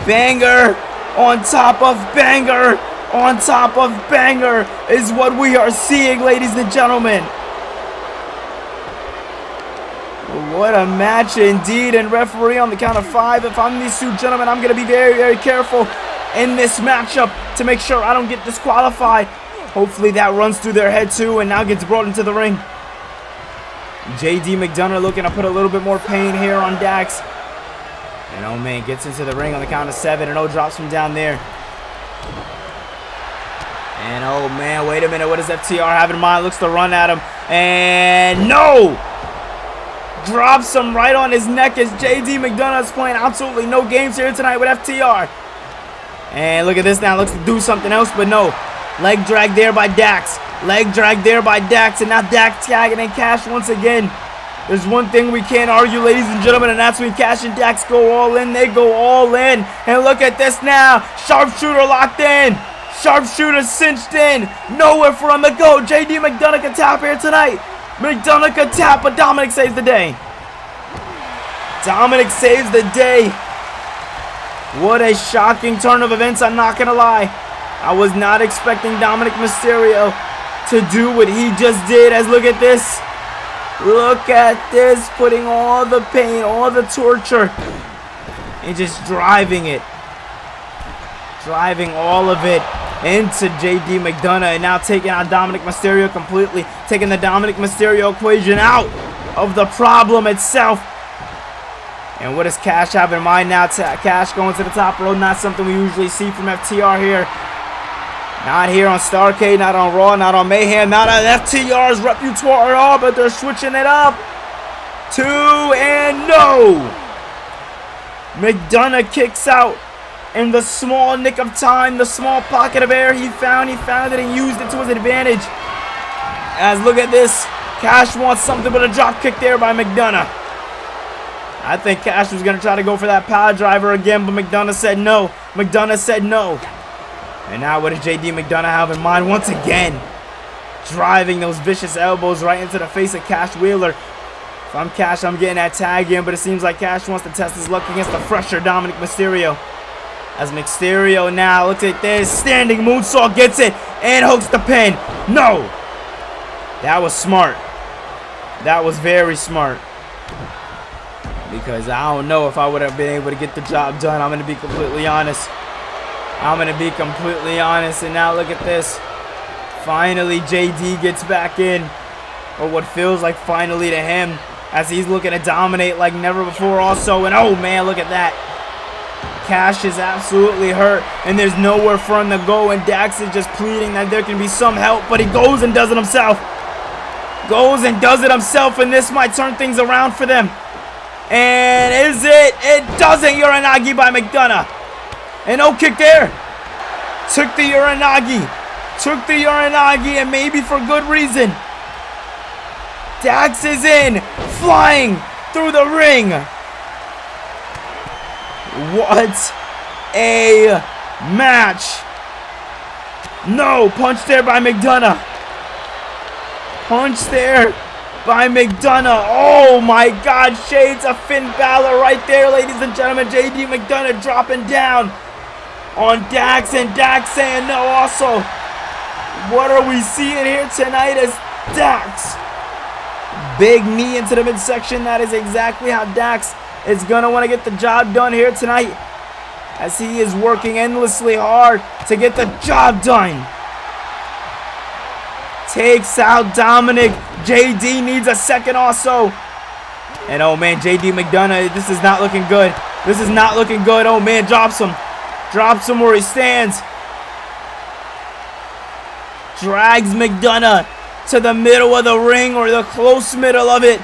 Banger on top of banger on top of banger is what we are seeing, ladies and gentlemen. What a match indeed. And referee, on the count of 5, if I'm these two gentlemen, I'm going to be very, very careful in this matchup to make sure I don't get disqualified. Hopefully that runs through their head too, and now gets brought into the ring. JD McDonough looking to put a little bit more pain here on Dax. And oh man, gets into the ring on the count of 7, and oh, drops him down there. And oh man, wait a minute, what does FTR have in mind? Looks to run at him, and no! Drops him right on his neck as JD McDonough is playing absolutely no games here tonight with FTR. And look at this now, looks to do something else, but no. Leg drag there by Dax. Leg drag there by Dax, and now Dax tagging in Cash once again. There's one thing we can't argue, ladies and gentlemen, and that's when Cash and Dax go all in. They go all in. And look at this now. Sharpshooter locked in. Sharpshooter cinched in. Nowhere for him to go. JD McDonough can tap here tonight. McDonough can tap, but Dominic saves the day. Dominic saves the day. What a shocking turn of events, I'm not going to lie. I was not expecting Dominic Mysterio to do what he just did. As look at this. Look at this, putting all the pain, all the torture, and just driving it driving all of it into JD McDonough, and now taking out Dominic Mysterio completely, taking the Dominic Mysterio equation out of the problem itself. And what does Cash have in mind now? Cash going to the top rope, not something we usually see from FTR here. Not here on STARRCADE, not on Raw, not on Mayhem, not on FTR's repertoire at all, but they're switching it up. 2 and no! McDonough kicks out in the small nick of time, the small pocket of air he found it and used it to his advantage. As look at this, Cash wants something but a drop kick there by McDonough. I think Cash was going to try to go for that power driver again, but McDonough said no. McDonough said no. And now what does JD McDonough have in mind? Once again, driving those vicious elbows right into the face of Cash Wheeler. If I'm Cash, I'm getting that tag in, but it seems like Cash wants to test his luck against the fresher Dominic Mysterio. As Mysterio now looks at this, standing moonsault, gets it, and hooks the pin. No! That was smart. That was very smart. Because I don't know if I would have been able to get the job done. I'm going to be completely honest. And now look at this. Finally, JD gets back in. Or what feels like finally to him. As he's looking to dominate like never before also. And oh man, look at that. Cash is absolutely hurt. And there's nowhere for him to go. And Dax is just pleading that there can be some help. But he goes and does it himself. And this might turn things around for them. And is it? It doesn't. Uranagi by McDonough. And no kick there. Took the Uranagi. And maybe for good reason. Dax is in. Flying through the ring. What a match. No. Punch there by McDonough. Oh my God, shades of Finn Balor right there, ladies and gentlemen. JD McDonough dropping down on Dax, and Dax saying no also. What are we seeing here tonight is Dax. Big knee into the midsection. That is exactly how Dax is going to want to get the job done here tonight, as he is working endlessly hard to get the job done. Takes out Dominic. JD needs a second also. And oh man, JD McDonough, this is not looking good. Oh man, drops him where he stands. Drags McDonough to the middle of the ring, or the close middle of it.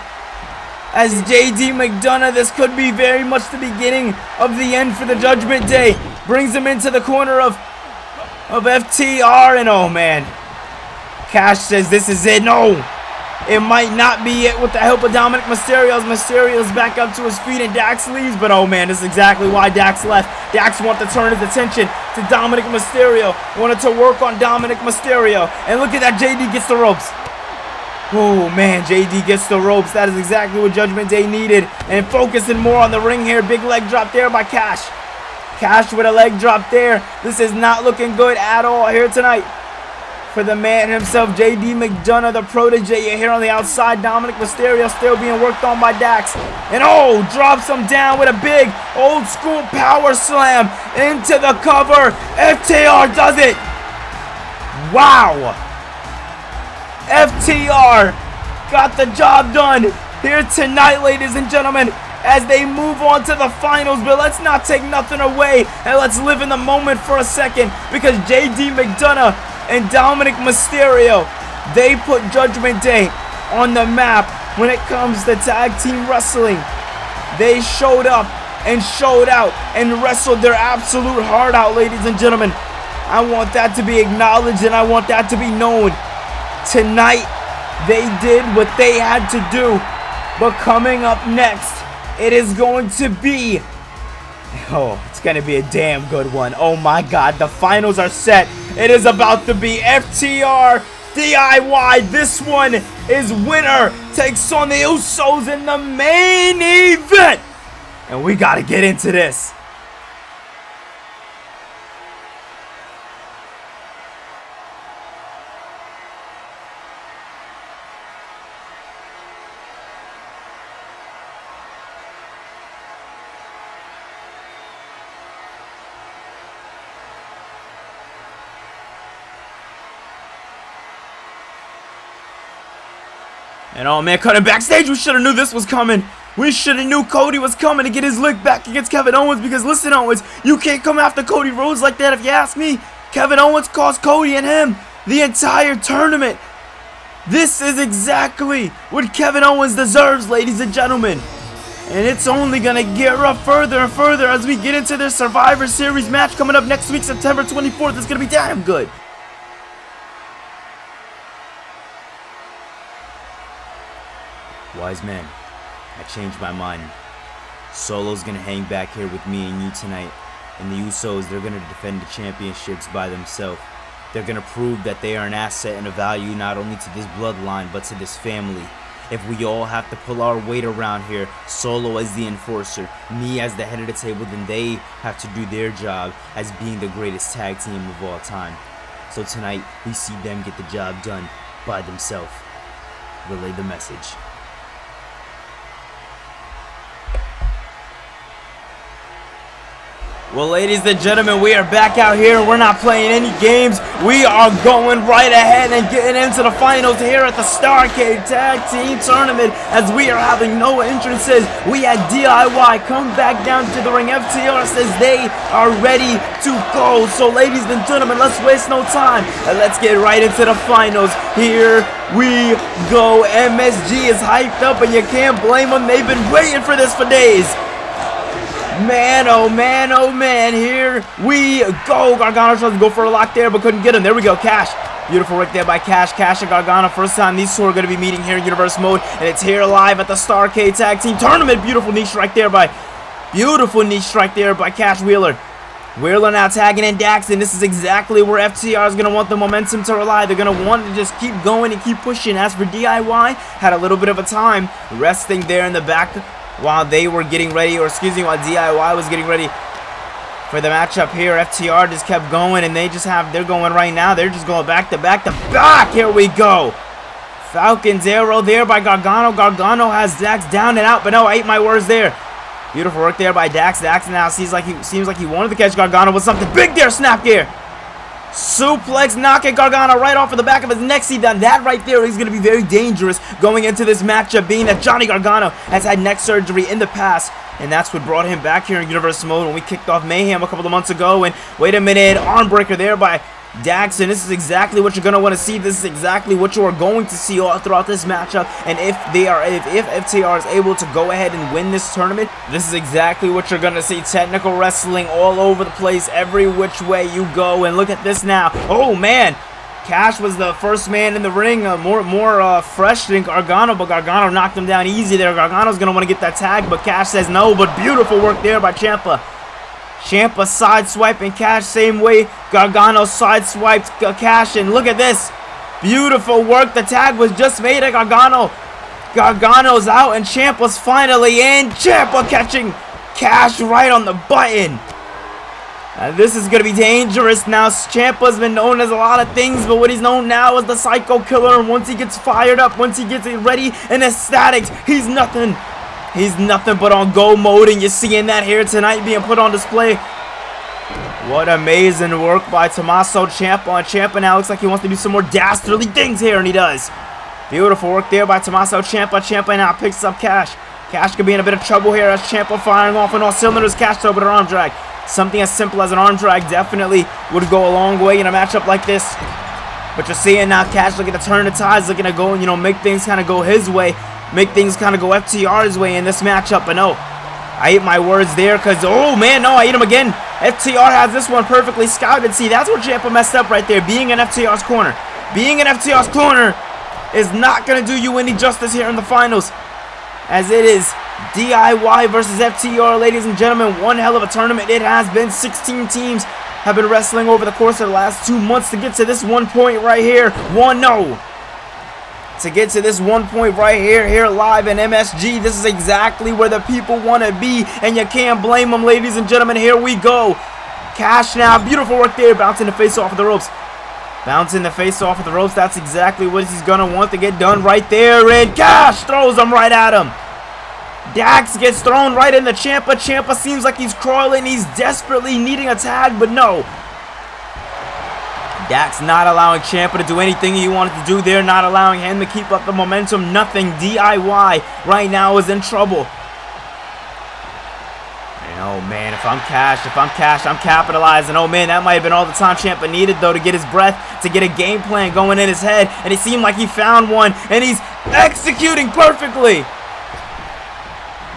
As JD McDonough, this could be very much the beginning of the end for the Judgment Day. Brings him into the corner of FTR, and oh man, Cash says this is it. No, it might not be it with the help of Dominic Mysterio. Mysterio's back up to his feet and Dax leaves, but oh man, this is exactly why Dax left. Dax wanted to turn his attention to Dominic Mysterio. Wanted to work on Dominic Mysterio. And look at that, JD gets the ropes. Oh man, JD gets the ropes. That is exactly what Judgment Day needed. And focusing more on the ring here. Big leg drop there by Cash. Cash with a leg drop there. This is not looking good at all here tonight for the man himself, JD McDonough, the protege. You hear on the outside, Dominic Mysterio still being worked on by Dax. And oh, drops him down with a big old school power slam into the cover. FTR does it. Wow. FTR got the job done here tonight, ladies and gentlemen, as they move on to the finals. But let's not take nothing away, and let's live in the moment for a second, because JD McDonough and Dominic Mysterio, they put Judgment Day on the map when it comes to tag team wrestling. They showed up and showed out and wrestled their absolute heart out, ladies and gentlemen. I want that to be acknowledged, and I want that to be known. Tonight, they did what they had to do. But coming up next, it is going to be... oh, it's going to be a damn good one. Oh my God, the finals are set. It is about to be FTR DIY. This one is winner takes on the Usos in the main event. And we got to get into this. And oh man, cutting backstage, we should have knew this was coming. We should have knew Cody was coming to get his lick back against Kevin Owens, because listen, Owens, you can't come after Cody Rhodes like that if you ask me. Kevin Owens cost Cody and him the entire tournament. This is exactly what Kevin Owens deserves, ladies and gentlemen. And it's only going to get rough further and further as we get into this Survivor Series match coming up next week, September 24th. It's going to be damn good. Wise man, I changed my mind. Solo's going to hang back here with me and you tonight. And the Usos, they're going to defend the championships by themselves. They're going to prove that they are an asset and a value not only to this bloodline, but to this family. If we all have to pull our weight around here, Solo as the enforcer, me as the head of the table, then they have to do their job as being the greatest tag team of all time. So tonight, we see them get the job done by themselves. Relay the message. Well, ladies and gentlemen, we are back out here. We're not playing any games. We are going right ahead and getting into the finals here at the STARRCADE Tag Team Tournament as we are having no entrances. We had DIY come back down to the ring. FTR says they are ready to go. So, ladies and gentlemen, let's waste no time and let's get right into the finals. Here we go. MSG is hyped up and you can't blame them. They've been waiting for this for days. Man, oh man, here we go. Gargano tries to go for a lock there, but couldn't get him. There we go, Cash. Beautiful work there by Cash. Cash and Gargano. First time these two are going to be meeting here in Universe Mode, and it's here live at the STARRCADE Tag Team Tournament. Beautiful knee strike there by Cash Wheeler. Wheeler now tagging in Dax, and this is exactly where FTR is going to want the momentum to rely. They're going to want to just keep going and keep pushing. As for DIY, had a little bit of a time resting there in the back while they were getting ready, or excuse me, while DIY was getting ready for the matchup here. FTR just kept going, and they're going right now. They're just going back to back to back. Here we go. Falcon's arrow there by Gargano. Gargano has Dax down and out, but no, I ate my words there. Beautiful work there by Dax. Dax now seems like he wanted to catch Gargano with something big there. Snap there. Suplex, knocking Gargano right off of the back of his neck. See, that right there is going to be very dangerous going into this matchup, being that Johnny Gargano has had neck surgery in the past, and that's what brought him back here in Universe Mode when we kicked off Mayhem a couple of months ago. And wait a minute, arm breaker there by Dax, and this is exactly what you're going to want to see. This is exactly what you are going to see all throughout this matchup. And if FTR is able to go ahead and win this tournament, this is exactly what you're going to see. Technical wrestling all over the place, every which way you go. And look at this now. Oh man, Cash was the first man in the ring, more fresh than Gargano, but Gargano knocked him down easy there. Gargano's going to want to get that tag, but Cash says no. But beautiful work there by Ciampa. Ciampa sideswiping Cash same way Gargano sideswiped Cash, and look at this. Beautiful work. The tag was just made at Gargano. Gargano's out, and Ciampa's finally in. Ciampa catching Cash right on the button. This is going to be dangerous now. Ciampa's been known as a lot of things, but what he's known now is the Psycho Killer, and once he gets fired up, once he gets ready and ecstatic, he's nothing. He's nothing but on go mode, and you're seeing that here tonight being put on display. What amazing work by Tommaso Ciampa. And Ciampa now looks like he wants to do some more dastardly things here, and he does. Beautiful work there by Tommaso Ciampa. Ciampa now picks up Cash. Cash could be in a bit of trouble here as Ciampa firing off on all cylinders. Cash throw with an arm drag. Something as simple as an arm drag definitely would go a long way in a matchup like this. But you're seeing now Cash looking to turn the tides, looking to go and, make things kind of go his way. Make things kind of go FTR's way in this matchup. But no, I ate my words there because, oh man, no, I ate him again. FTR has this one perfectly scouted. See, that's where Ciampa messed up right there, being in FTR's corner. Being in FTR's corner is not going to do you any justice here in the finals, as it is DIY versus FTR, ladies and gentlemen. One hell of a tournament it has been. 16 teams have been wrestling over the course of the last 2 months to get to this one point right here. To get to this one point right here live in MSG. This is exactly where the people want to be, and you can't blame them, ladies and gentlemen. Here we go. Cash now, beautiful work there, bouncing the face off of the ropes. Bouncing the face off of the ropes, that's exactly what he's going to want to get done right there, and Cash throws him right at him. Dax gets thrown right into Ciampa. Ciampa seems like he's crawling, he's desperately needing a tag, but no. Dax not allowing Ciampa to do anything he wanted to do there, not allowing him to keep up the momentum. Nothing. DIY right now is in trouble. And oh man, if I'm Cash, I'm capitalizing. Oh man, that might have been all the time Ciampa needed though to get his breath, to get a game plan going in his head. And it seemed like he found one, and he's executing perfectly.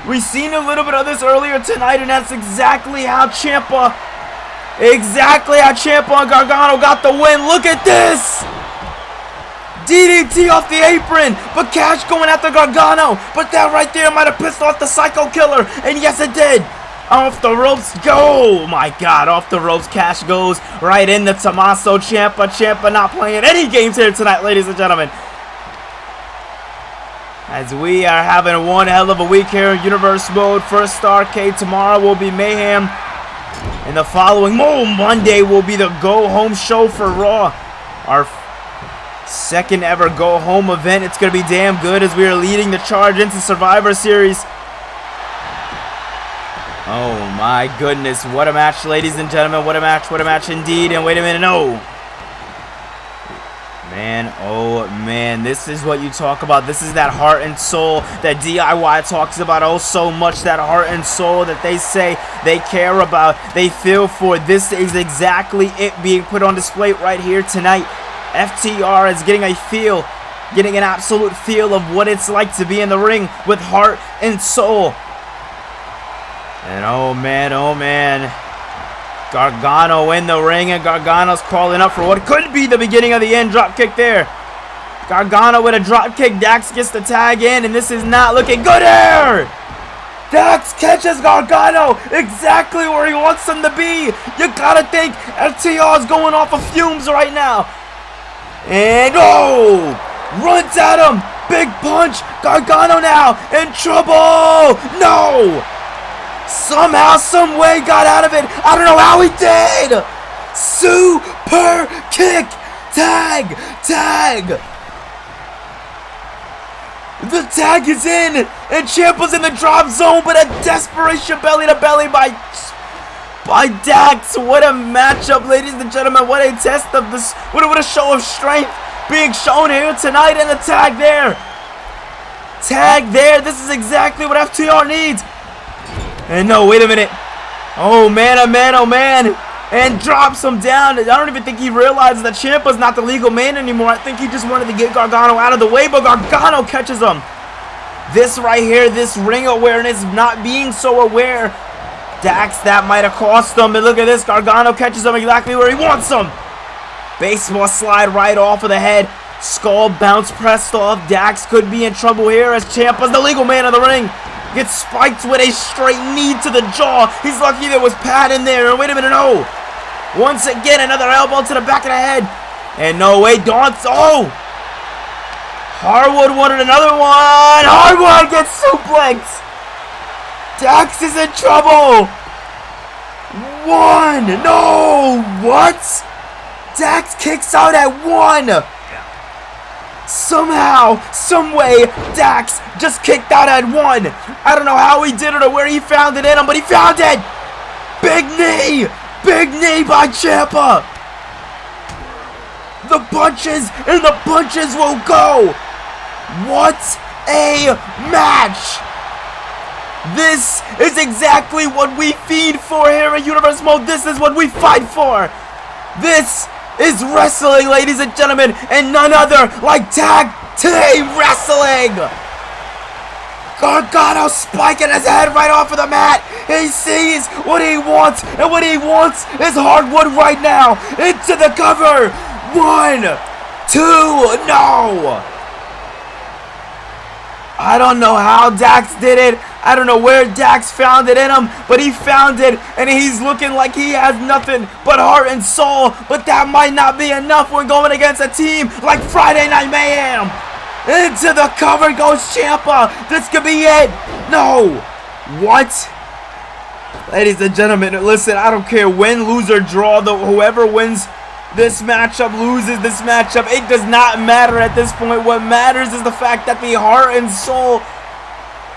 We've seen a little bit of this earlier tonight, and that's exactly how Ciampa and Gargano got the win. Look at this! DDT off the apron, but Cash going after Gargano. But that right there might have pissed off the Psycho Killer, and yes it did. Off the ropes, go! Oh my God, off the ropes, Cash goes right into Tommaso Ciampa. Ciampa not playing any games here tonight, ladies and gentlemen. As we are having one hell of a week here in Universe Mode. First STARRCADE, tomorrow will be Mayhem. And the following Monday will be the Go Home show for Raw. Our second ever Go Home event. It's going to be damn good as we are leading the charge into Survivor Series. Oh my goodness, what a match, ladies and gentlemen. What a match indeed. And wait a minute, no. Man, oh man, this is what you talk about. This is that heart and soul that DIY talks about oh so much. That heart and soul that they say they care about, they feel for. This is exactly it being put on display right here tonight. FTR is getting a feel, getting an absolute feel of what it's like to be in the ring with heart and soul. And oh man, Gargano in the ring, and Gargano's crawling up for what could be the beginning of the end. Drop kick there. Gargano with a drop kick. Dax gets the tag in, and this is not looking good here. Dax catches Gargano exactly where he wants him to be. You gotta think FTR is going off of fumes right now. And oh, runs at him. Big punch. Gargano now in trouble. No. Somehow, some way got out of it. I don't know how he did. Super kick. Tag. The tag is in. And Ciampa's in the drop zone. But a desperation belly to belly by Dax. What a matchup, ladies and gentlemen. What a test of this. What a show of strength being shown here tonight. And the tag there. This is exactly what FTR needs. And no, wait a minute. Oh man. And drops him down. I don't even think he realizes that Ciampa's not the legal man anymore. I think he just wanted to get Gargano out of the way, but Gargano catches him. This right here, this ring awareness, not being so aware. Dax, that might have cost him. But look at this. Gargano catches him exactly where he wants him. Baseball slide right off of the head. Skull bounce pressed off. Dax could be in trouble here as Ciampa's the legal man of the ring. Gets spiked with a straight knee to the jaw. He's lucky there was pad in there. And wait a minute, no. Once again, another elbow to the back of the head. And no way, Daunts. Oh! Harwood wanted another one. Harwood gets suplexed. Dax is in trouble. One. No. What? Dax kicks out at one. Somehow, someway, Dax just kicked out at one. I don't know how he did it or where he found it in him, but he found it. Big knee by Ciampa. The punches and the punches will go. What a match. This is exactly what we feed for here in Universe Mode. This is what we fight for. This is wrestling, ladies and gentlemen, and none other like tag team wrestling. Gargano spiking his head right off of the mat. He sees what he wants, and what he wants is hardwood right now. Into the cover. 1, 2, no. I don't know how Dax did it. I don't know where Dax found it in him, but he found it, and he's looking like he has nothing but heart and soul. But that might not be enough when going against a team like Friday Night Mayhem. Into the cover goes Ciampa. This could be it. No. What? Ladies and gentlemen, listen, I don't care win, lose, or draw. Whoever wins this matchup loses this matchup. It does not matter at this point. What matters is the fact that the heart and soul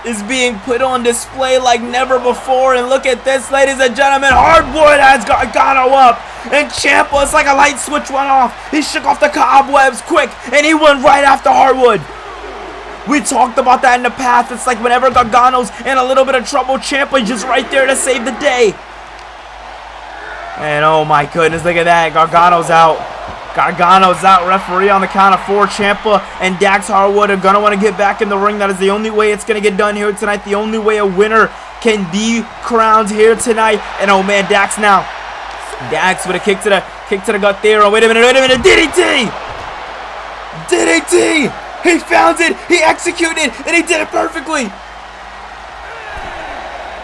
is being put on display like never before. And look at this, ladies and gentlemen. Hardwood has Gargano up. And Ciampa, it's like a light switch went off. He shook off the cobwebs quick, and he went right after Hardwood. We talked about that in the past. It's like whenever Gargano's in a little bit of trouble, Ciampa just right there to save the day. And oh my goodness, look at that. Gargano's out. Gargano's out. Referee on the count of 4. Ciampa and Dax Harwood are going to want to get back in the ring. That is the only way it's going to get done here tonight. The only way a winner can be crowned here tonight. And oh man, Dax now. Dax with a kick to the gut there. Oh, wait a minute. DDT! DDT! He found it. He executed, and he did it perfectly.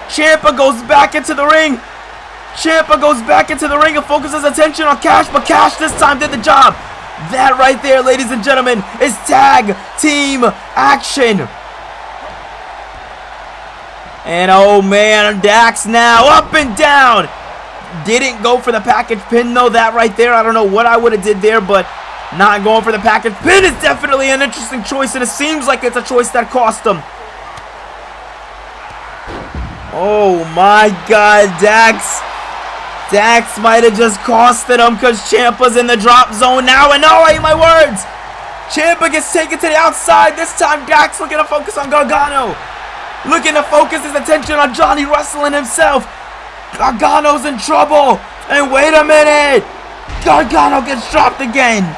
Ciampa goes back into the ring. Ciampa goes back into the ring and focuses attention on Cash, but Cash this time did the job. That right there, ladies and gentlemen, is tag team action. And oh man, Dax now up and down. Didn't go for the package pin though. That right there, I don't know what I would have did there, but not going for the package pin is definitely an interesting choice, and it seems like it's a choice that cost him. Oh my God, Dax might have just costed him because Ciampa's in the drop zone now, and no, I ate my words. Ciampa gets taken to the outside. This time Dax looking to focus on Gargano. Looking to focus his attention on Johnny Wrestling himself. Gargano's in trouble. And wait a minute. Gargano gets dropped again.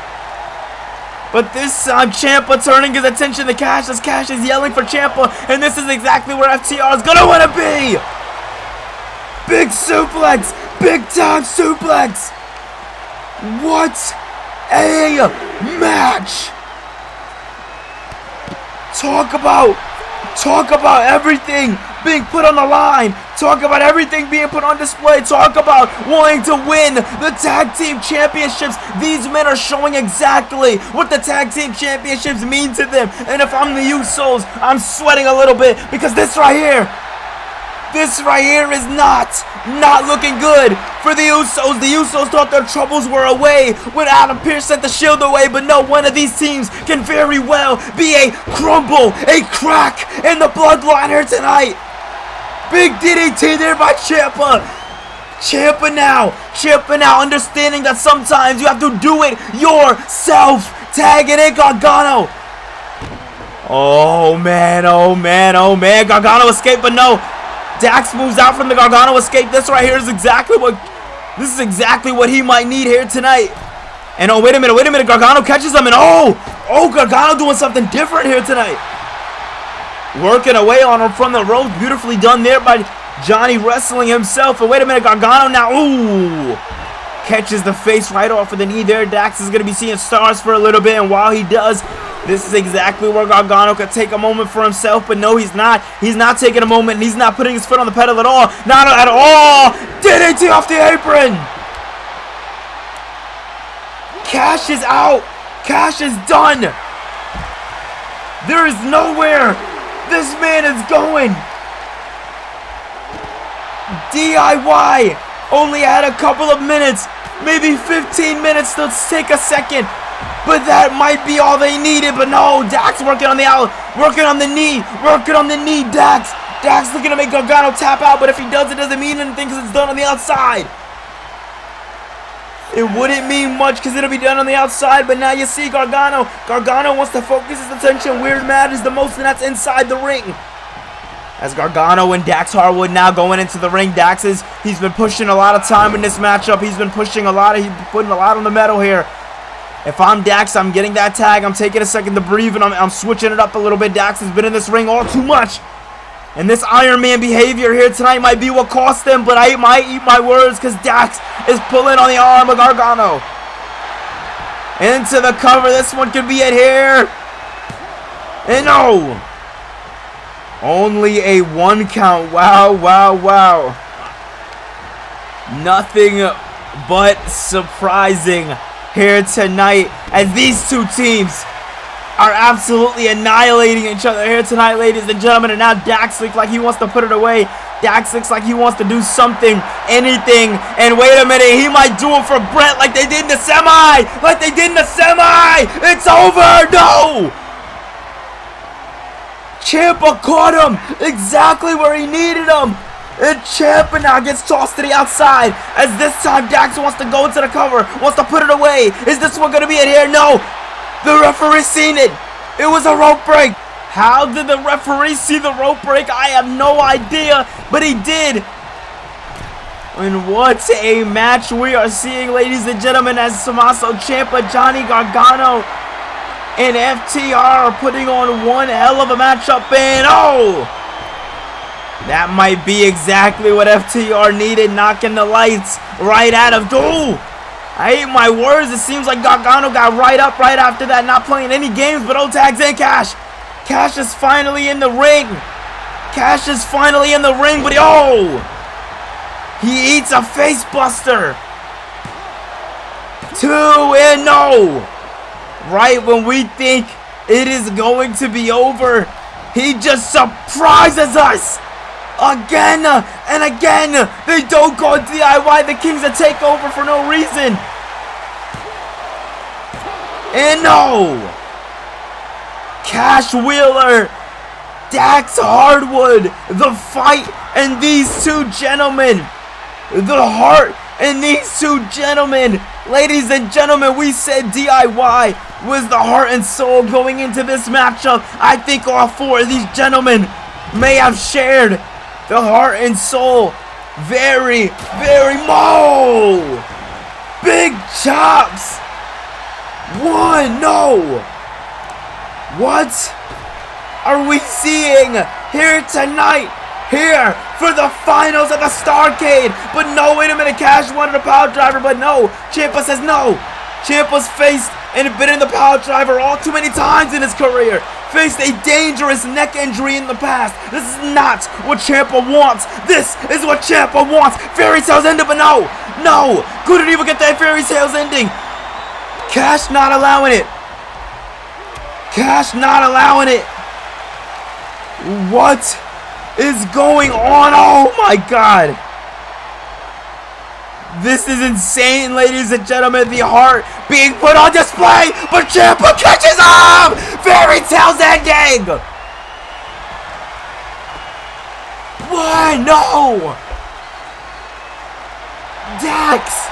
But this time Ciampa turning his attention to Cash as Cash is yelling for Ciampa. And this is exactly where FTR is going to want to be. Big suplex. Big time suplex. What a match. Talk about everything being put on the line. Talk about everything being put on display. Talk about wanting to win the tag team championships. These men are showing exactly what the tag team championships mean to them. And if I'm the Usos, I'm sweating a little bit because this right here is not looking good for the Usos. The Usos thought their troubles were away when Adam Pearce sent the Shield away, but no, one of these teams can very well be a crumble, a crack in the bloodline here tonight. Big DDT there by Ciampa. Ciampa now understanding that sometimes you have to do it yourself. Tagging in Gargano. Oh man. Gargano escaped, but no. Dax moves out from the Gargano escape. This right here is exactly what he might need here tonight. And oh, wait a minute. Gargano catches him, and oh, Gargano doing something different here tonight. Working away on him from the ropes. Beautifully done there by Johnny Wrestling himself. And wait a minute, Gargano now, ooh, catches the face right off of the knee there. Dax is going to be seeing stars for a little bit, and while he does, this is exactly where Gargano could take a moment for himself, but no, he's not. He's not taking a moment, and he's not putting his foot on the pedal at all. Not at all. DDT off the apron. Cash is out. Cash is done. There is nowhere this man is going. DIY only had a couple of minutes, maybe 15 minutes to take a second. But that might be all they needed. But no, Dax working on the knee. Dax looking to make Gargano tap out. But if he does, it doesn't mean anything because it's done on the outside. It wouldn't mean much because it'll be done on the outside. But now you see Gargano. Gargano wants to focus his attention where it matters the most, and that's inside the ring. As Gargano and Dax Harwood now going into the ring. He's been pushing a lot of time in this matchup. He's been pushing a lot. He's putting a lot on the metal here. If I'm Dax, I'm getting that tag. I'm taking a second to breathe, and I'm switching it up a little bit. Dax has been in this ring all too much. And this Iron Man behavior here tonight might be what cost them, but I might eat my words because Dax is pulling on the arm of Gargano. Into the cover. This one could be it here. And no. Only a 1 count. Wow. Nothing but surprising here tonight as these two teams are absolutely annihilating each other here tonight, ladies and gentlemen. And now Dax looks like he wants to put it away. Dax looks like he wants to do something, anything. And wait a minute, he might do it for Brett like they did in the semi. It's over. No. Ciampa caught him exactly where he needed him. And Ciampa now gets tossed to the outside as this time Dax wants to go into the cover, wants to put it away. Is this one going to be it here? No. The referee seen it. It was a rope break. How did the referee see the rope break? I have no idea, but he did. And what a match we are seeing, ladies and gentlemen, as Tommaso Ciampa, Johnny Gargano, and FTR are putting on one hell of a matchup. And oh, that might be exactly what FTR needed, knocking the lights right out of goal. I hate my words. It seems like Gargano got right up right after that, not playing any games, but tags in Cash. Cash is finally in the ring. Cash is finally in the ring, but he eats a face buster. 2 and no. Right when we think it is going to be over, he just surprises us. Again and again. They don't go DIY the Kings of Takeover for no reason. And no. Cash Wheeler, Dax Hardwood, the fight, and these two gentlemen, the heart, and these two gentlemen. Ladies and gentlemen, we said DIY was the heart and soul going into this matchup. I think all four of these gentlemen may have shared the heart and soul. Very, very big chops. 1, no. What are we seeing here tonight? Here for the finals of the STARRCADE. But no, wait a minute. Cash wanted a power driver, but no. Ciampa says no. Ciampa's faced and been in the power driver all too many times in his career. Faced a dangerous neck injury in the past. This is not what Ciampa wants. This is what Ciampa wants. Fairy tales ending, but no. No. Couldn't even get that fairy tales ending. Cash not allowing it. Cash not allowing it. What is going on? Oh my God. This is insane, ladies and gentlemen. The heart being put on display, but Ciampa catches him. Fairy tales ending. Why? No. Dax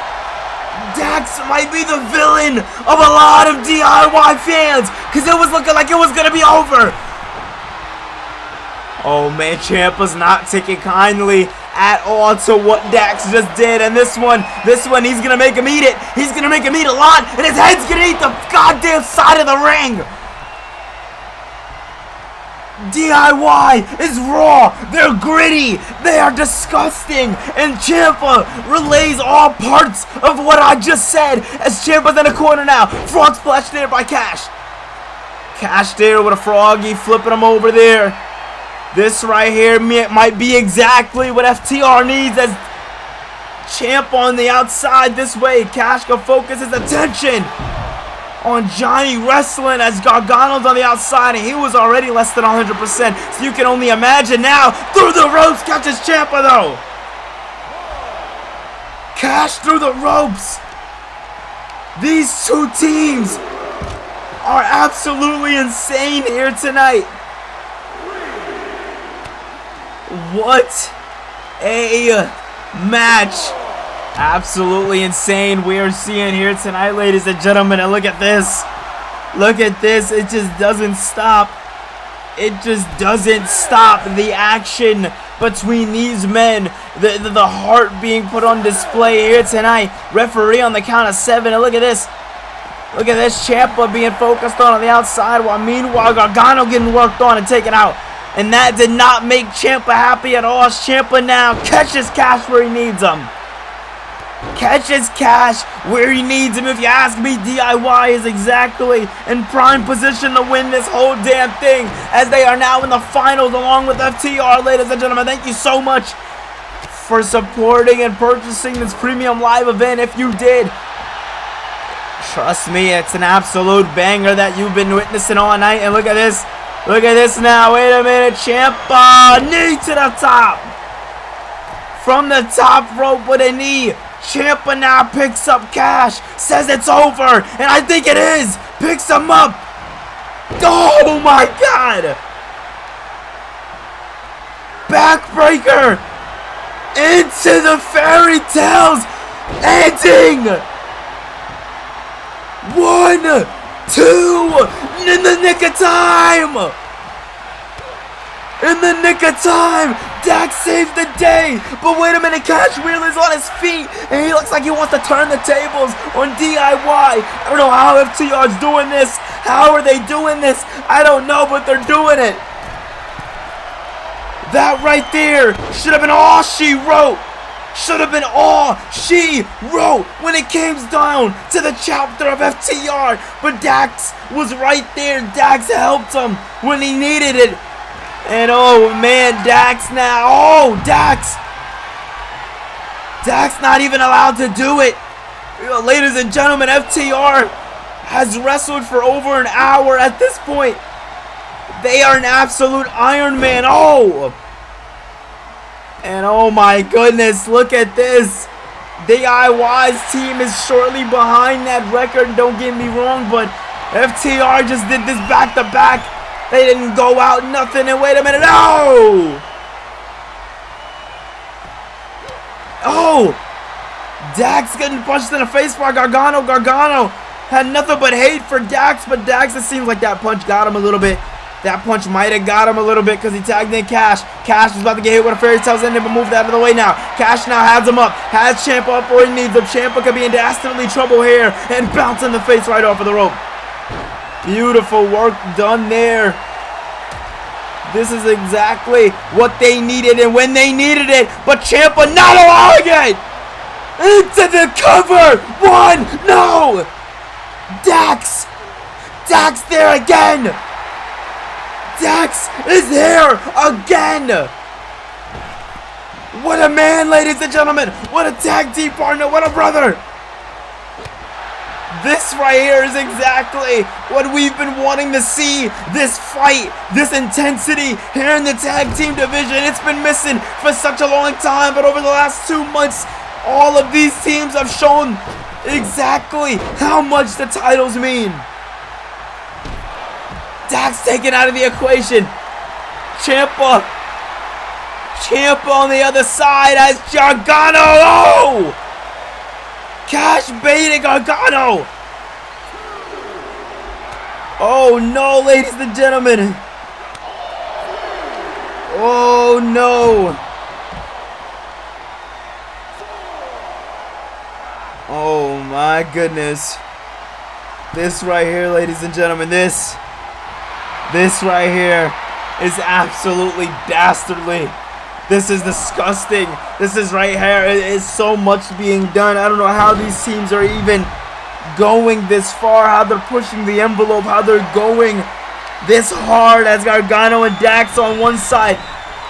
might be the villain of a lot of DIY fans, because it was looking like it was gonna be over. Oh man, Ciampa's not taking kindly at all to what Dax just did, and this one, he's gonna make him eat it. He's gonna make him eat a lot, and his head's gonna eat the goddamn side of the ring. DIY is raw, they're gritty, they are disgusting, and Ciampa relays all parts of what I just said as Ciampa's in the corner now. Frog splash there by Cash. Cash there with a froggy, flipping him over there. This right here might be exactly what FTR needs as Ciampa on the outside this way. Cash can focus his attention on Johnny wrestling as Gargano's on the outside, and he was already less than 100%. So you can only imagine now. Through the ropes, catches Ciampa though. Cash through the ropes. These two teams are absolutely insane here tonight. What a match. Absolutely insane we are seeing here tonight, ladies and gentlemen. And look at this. Look at this. It just doesn't stop. It just doesn't stop. The action between these men. The heart being put on display here tonight. Referee on the count of 7. And look at this. Look at this. Ciampa being focused on the outside, while meanwhile Gargano getting worked on and taken out. And that did not make Ciampa happy at all. Ciampa now catches Cash where he needs him. Catches Cash where he needs him. If you ask me, DIY is exactly in prime position to win this whole damn thing, as they are now in the finals along with FTR. Ladies and gentlemen, thank you so much for supporting and purchasing this premium live event. If you did, trust me, it's an absolute banger that you've been witnessing all night. And look at this. Look at this now. Wait a minute. Ciampa, knee to the top. From the top rope with a knee. Ciampa now picks up Cash. Says it's over. And I think it is. Picks him up. Oh my God. Backbreaker into the fairy tales ending. 1, 2, in the nick of time. In the nick of time, Dax saved the day. But wait a minute, Cash Wheeler's on his feet, and he looks like he wants to turn the tables on DIY. I don't know how FTR's doing this. How are they doing this? I don't know, but they're doing it. That right there should have been all she wrote. Should have been all she wrote when it came down to the chapter of FTR. But Dax was right there. Dax helped him when he needed it. And oh man, Dax now. Oh, Dax. Dax not even allowed to do it. Ladies and gentlemen, FTR has wrestled for over an hour at this point. They are an absolute Iron Man. Oh. And oh my goodness, look at this. DIY's team is shortly behind that record. Don't get me wrong, but FTR just did this back to back. They didn't go out nothing, and wait a minute, no! Oh! Dax getting punched in the face by Gargano. Gargano had nothing but hate for Dax, but Dax, it seems like that punch got him a little bit. That punch might have got him a little bit because he tagged in Cash. Cash is about to get hit with a fairy tales ending, but moved out of the way now. Cash now has him up. Has Ciampa up where he needs him. Ciampa could be in dastardly trouble here and bounce in the face right off of the rope. Beautiful work done there. This is exactly what they needed and when they needed it. But Ciampa not allowing it. Into the cover. 1, no. Dax. Dax there again. Dax is here again. What a man, ladies and gentlemen. What a tag team partner. What a brother. This right here is exactly what we've been wanting to see. This fight, this intensity here in the tag team division. It's been missing for such a long time, but over the last 2 months, all of these teams have shown exactly how much the titles mean. Dax taken out of the equation. Ciampa on the other side as Gargano. Oh! Cash baiting Gargano. Oh no, ladies and gentlemen. Oh no. Oh my goodness. This right here, ladies and gentlemen, this right here is absolutely dastardly. This is disgusting. This is right here. It is so much being done. I don't know how these teams are even going this far, how they're pushing the envelope, how they're going this hard as Gargano and Dax on one side,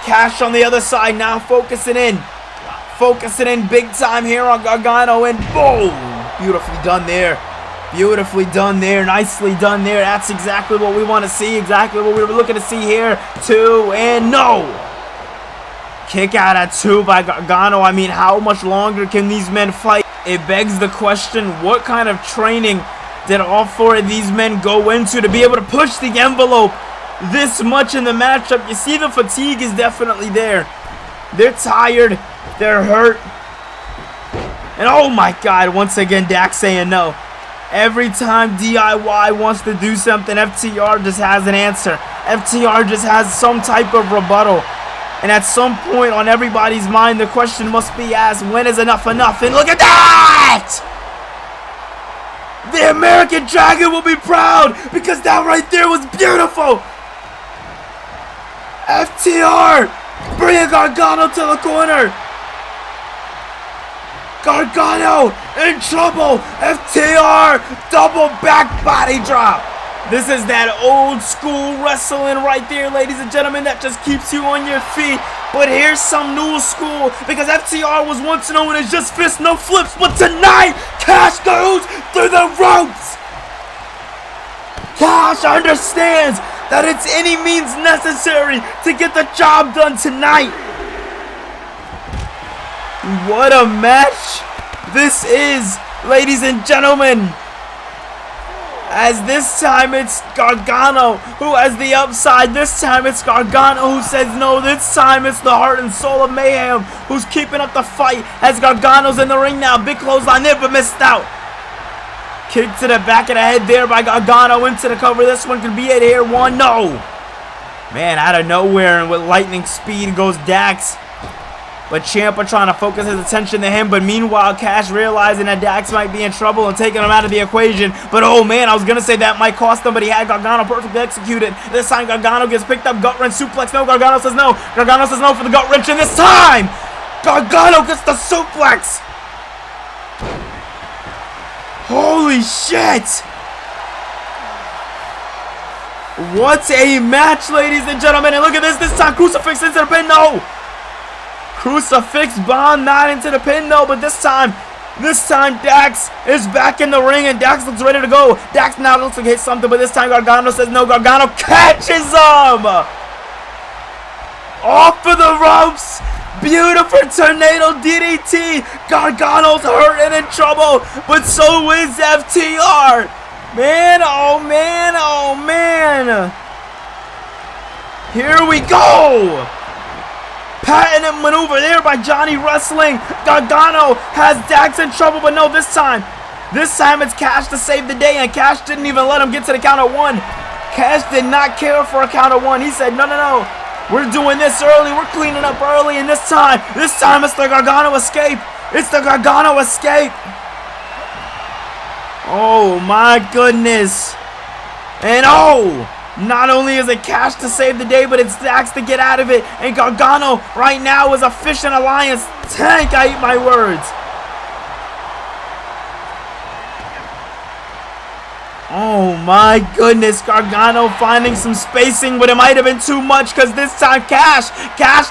Cash on the other side, now focusing in big time here on Gargano, and boom, beautifully done there. Beautifully done there. Nicely done there. That's exactly what we want to see. Exactly what we were looking to see here. 2 and no. Kick out at 2 by Gargano. I mean, how much longer can these men fight? It begs the question, what kind of training did all 4 of these men go into to be able to push the envelope this much in the matchup? You see the fatigue is definitely there. They're tired. They're hurt. And oh my God, once again, Dax saying no. Every time DIY wants to do something, FTR just has an answer. FTR just has some type of rebuttal. And at some point on everybody's mind, the question must be asked, when is enough enough? And look at that! The American Dragon will be proud because that right there was beautiful. FTR bringing Gargano to the corner. Gargano in trouble. FTR double back body drop. This is that old school wrestling right there, ladies and gentlemen, that just keeps you on your feet. But here's some new school, because FTR was once known as just fists, no flips. But tonight, Cash goes through the ropes. Cash understands that it's any means necessary to get the job done tonight. What a match this is, ladies and gentlemen. As this time it's Gargano who has the upside. This time it's Gargano who says no. This time it's the heart and soul of Mayhem who's keeping up the fight as Gargano's in the ring now. Big clothesline there, but missed out. Kick to the back of the head there by Gargano into the cover. This one could be it here. One, no. Man, out of nowhere and with lightning speed goes Dax. But Ciampa trying to focus his attention to him. But meanwhile, Cash realizing that Dax might be in trouble and taking him out of the equation. But oh man, I was going to say that might cost him, but he had Gargano perfectly executed. This time Gargano gets picked up, gut wrench, suplex. No, Gargano says no. Gargano says no for the gut wrench. And this time, Gargano gets the suplex. Holy shit. What a match, ladies and gentlemen. And look at this. This time, Crucifix into the pin. No. Crucifix bomb, not into the pin though, but this time Dax is back in the ring and Dax looks ready to go. Dax now looks like he hit something, but this time Gargano says no. Gargano catches him off of the ropes. Beautiful tornado DDT. Gargano's hurt and in trouble, but so is FTR. Man, oh man, oh man. Here we go. Patented maneuver there by Johnny Wrestling. Gargano has Dax in trouble, but no, this time it's Cash to save the day, and Cash didn't even let him get to the count of one. Cash did not care for a count of one. He said, no, no, no, we're doing this early. We're cleaning up early, and this time it's the Gargano escape. It's the Gargano escape. Oh, my goodness. And oh, not only is it Cash to save the day, but it's Dax to get out of it. And Gargano right now is a Fish and Alliance tank. I eat my words. Oh my goodness. Gargano finding some spacing, but it might have been too much because this time Cash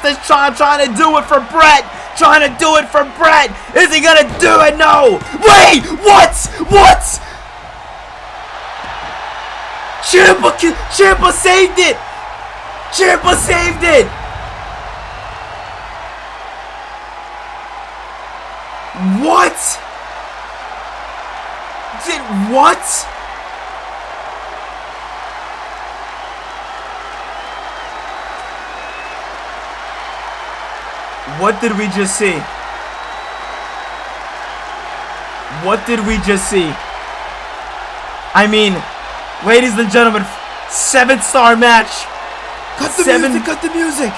is trying to do it for Brett. Trying to do it for Brett. Is he going to do it? No. Wait, what? What? Ciampa saved it! Ciampa saved it! What? What? What did we just see? What did we just see? I mean, ladies and gentlemen, 7-star match. Cut the music.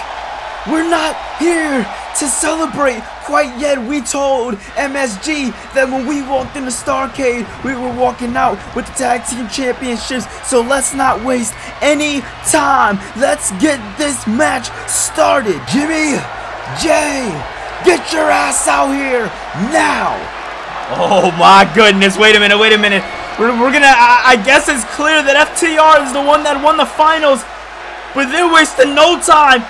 We're not here to celebrate quite yet. We told MSG that when we walked into STARRCADE, we were walking out with the tag team championships. So let's not waste any time. Let's get this match started. Jimmy, Jay, get your ass out here now. Oh my goodness, wait a minute. We're gonna, I guess it's clear that FTR is the one that won the finals, but they're wasting no time.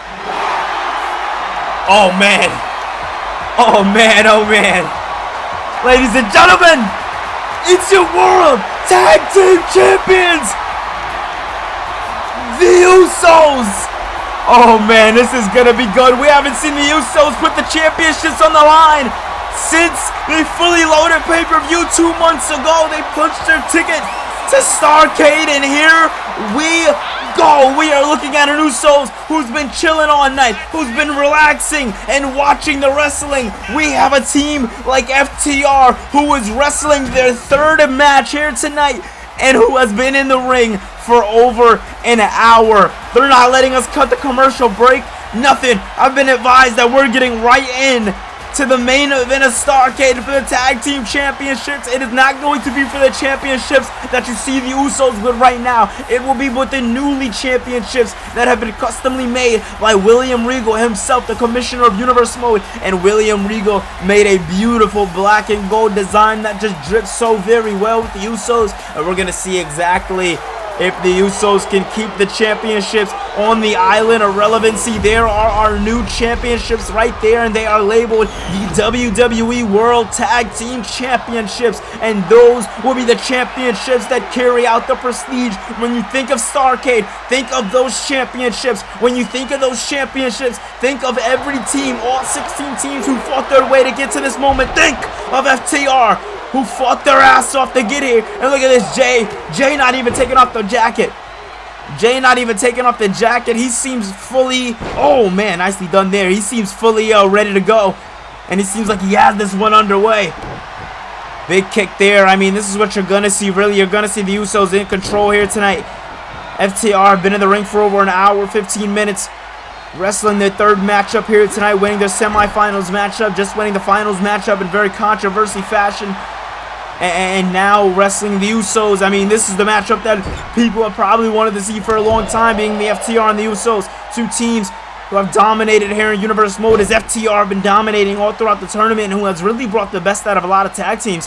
Oh man. Oh man, oh man. Ladies and gentlemen, it's your World Tag Team Champions, the Usos. Oh man, this is gonna be good. We haven't seen the Usos put the championships on the line since they fully loaded pay-per-view 2 months ago. They punched their ticket to STARRCADE, and here we go. We are looking at an Usos who's been chilling all night, who's been relaxing and watching the wrestling. We have a team like FTR who is wrestling their third match here tonight and who has been in the ring for over an hour. They're not letting us cut the commercial break. Nothing. I've been advised that we're getting right in to the main event of STARRCADE for the Tag Team Championships. It is not going to be for the championships that you see the Usos with right now. It will be with the newly championships that have been customly made by William Regal himself, the Commissioner of Universe Mode. And William Regal made a beautiful black and gold design that just drips so very well with the Usos. And we're going to see exactly if the Usos can keep the championships on the island of relevancy. There are our new championships right there, and they are labeled the WWE World Tag Team Championships, and those will be the championships that carry out the prestige. When you think of STARRCADE, think of those championships. When you think of those championships, think of every team, all 16 teams who fought their way to get to this moment. Think of FTR. who fought their ass off to get here. And look at this, Jay. Jay not even taking off the jacket. Jay not even taking off the jacket. He seems fully, oh man, nicely done there. He seems fully ready to go. And he seems like he has this one underway. Big kick there. I mean, this is what you're going to see, really. You're going to see the Usos in control here tonight. FTR have been in the ring for over an hour, 15 minutes. Wrestling their third matchup here tonight, winning their semifinals matchup, just winning the finals matchup in very controversial fashion. And now wrestling the Usos. I mean, this is the matchup that people have probably wanted to see for a long time, being the FTR and the Usos. Two teams who have dominated here in Universe Mode, as FTR have been dominating all throughout the tournament, and who has really brought the best out of a lot of tag teams.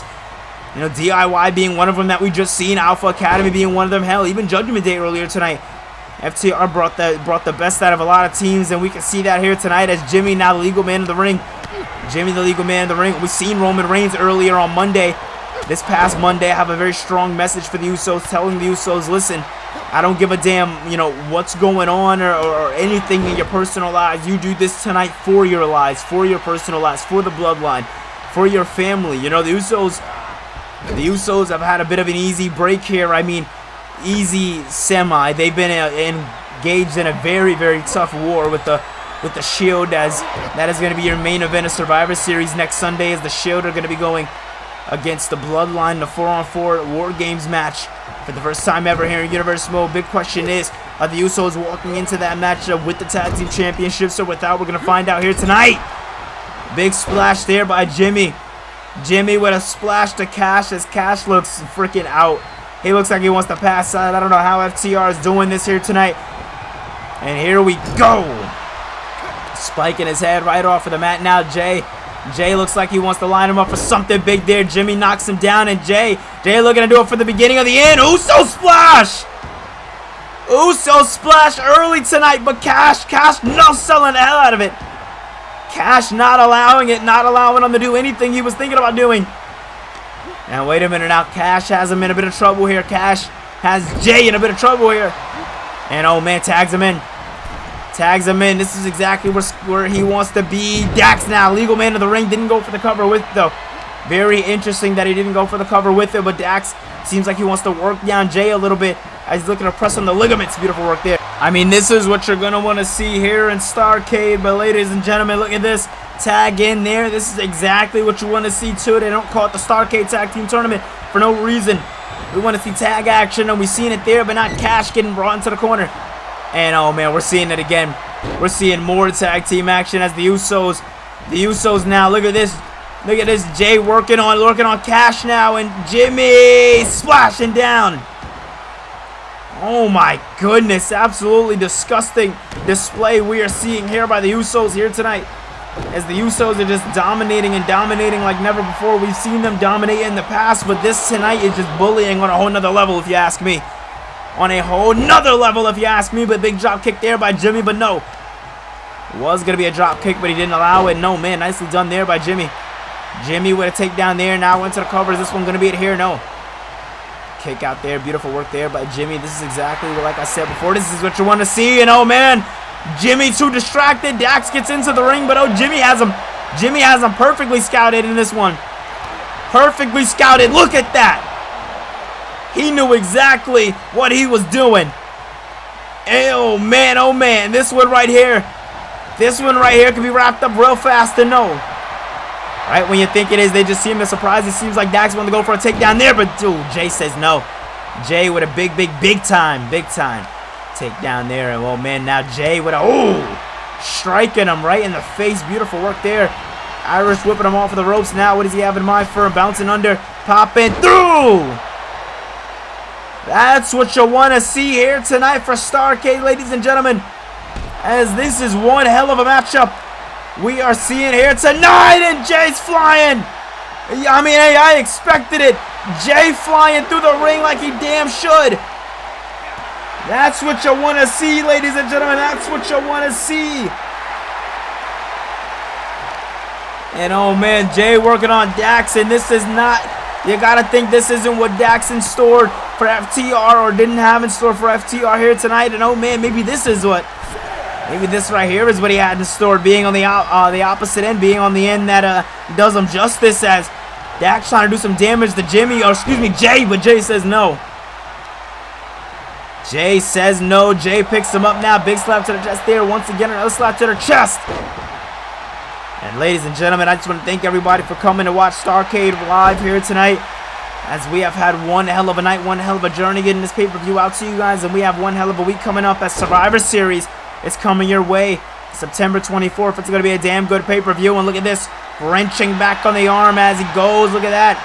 You know, DIY being one of them that we just seen, Alpha Academy being one of them, hell, even Judgment Day earlier tonight. FTR brought the best out of a lot of teams, and we can see that here tonight as Jimmy, now the legal man of the ring. Jimmy, the legal man of the ring. We've seen Roman Reigns earlier on Monday. This past Monday, I have a very strong message for the Usos, telling the Usos, listen, I don't give a damn, you know, what's going on or anything in your personal lives. You do this tonight for your lives, for your personal lives, for the bloodline, for your family. You know, the Usos have had a bit of an easy break here. I mean, easy semi. They've been engaged in a very, very tough war with the Shield, as that is going to be your main event of Survivor Series next Sunday, as the Shield are going to be going against the Bloodline, the 4-on-4 War Games match for the first time ever here in Universe Mode. Big question is, are the Usos walking into that matchup with the Tag Team Championships or without? We're going to find out here tonight. Big splash there by Jimmy. Jimmy with a splash to Cash, as Cash looks freaking out. He looks like he wants to pass out. I don't know how FTR is doing this here tonight. And here we go. Spiking his head right off of the mat now, Jay. Jay looks like he wants to line him up for something big there. Jimmy knocks him down, and Jay looking to do it for the beginning of the end. Uso splash! Uso splash early tonight, but Cash no selling the hell out of it. Cash not allowing it, not allowing him to do anything he was thinking about doing. Now, wait a minute now. Cash has him in a bit of trouble here. Cash has Jay in a bit of trouble here. And, oh, man, tags him in. Tags him in. This is exactly where he wants to be. Dax now, legal man of the ring. Didn't go for the cover with it, though. Very interesting that he didn't go for the cover with it, but Dax seems like he wants to work down Jay a little bit as he's looking to press on the ligaments. Beautiful work there. I mean, this is what you're going to want to see here in STARRCADE, but ladies and gentlemen, look at this. Tag in there. This is exactly what you want to see, too. They don't call it the STARRCADE Tag Team Tournament for no reason. We want to see tag action, and we've seen it there, but not Cash getting brought into the corner. And, oh, man, we're seeing it again. We're seeing more tag team action as the Usos now, look at this. Look at this, Jay working on Cash now, and Jimmy splashing down. Oh my goodness, absolutely disgusting display we are seeing here by the Usos here tonight. As the Usos are just dominating like never before. We've seen them dominate in the past, but this tonight is just bullying on a whole nother level, if you ask me. On a whole nother level, if you ask me. But big drop kick there by Jimmy, but no. It was going to be a drop kick, but he didn't allow it. No, man, nicely done there by Jimmy. Jimmy with a takedown there. Now went to the cover. Is this one going to be it here? No. Kick out there. Beautiful work there by Jimmy. This is exactly what, like I said before, this is what you want to see. And oh, man, Jimmy too distracted. Dax gets into the ring, but oh, Jimmy has him perfectly scouted in this one. Perfectly scouted. Look at that. He knew exactly what he was doing. Oh, man. This one right here can be wrapped up real fast to know. Right when you think it is, they just seem to surprise. It seems like Dax wanted to go for a takedown there, but dude, Jay says no. Jay with a big time takedown there. And oh, man, now Jay with a, striking him right in the face. Beautiful work there. Irish whipping him off of the ropes now. What does he have in mind for him? Bouncing under, popping through. That's what you want to see here tonight for STARRCADE, ladies and gentlemen. As this is one hell of a matchup we are seeing here tonight, and Jay's flying. I mean, hey, I expected it. Jay flying through the ring like he damn should. That's what you want to see, ladies and gentlemen. That's what you want to see. And oh, man, Jay working on Dax, and this is not... You gotta think this isn't what Dax in store for FTR, or didn't have in store for FTR here tonight. And oh man, maybe this is what, maybe this right here is what he had in store, being on the opposite end, being on the end that does him justice. As Dax trying to do some damage to Jimmy, or excuse me, Jay, but Jay says no. Jay says no. Jay picks him up now. Big slap to the chest there. Once again, another slap to the chest. And ladies and gentlemen, I just want to thank everybody for coming to watch STARRCADE live here tonight. As we have had one hell of a night, one hell of a journey getting this pay-per-view out to you guys. And we have one hell of a week coming up as Survivor Series is coming your way. September 24th, it's going to be a damn good pay-per-view. And look at this, wrenching back on the arm as he goes. Look at that.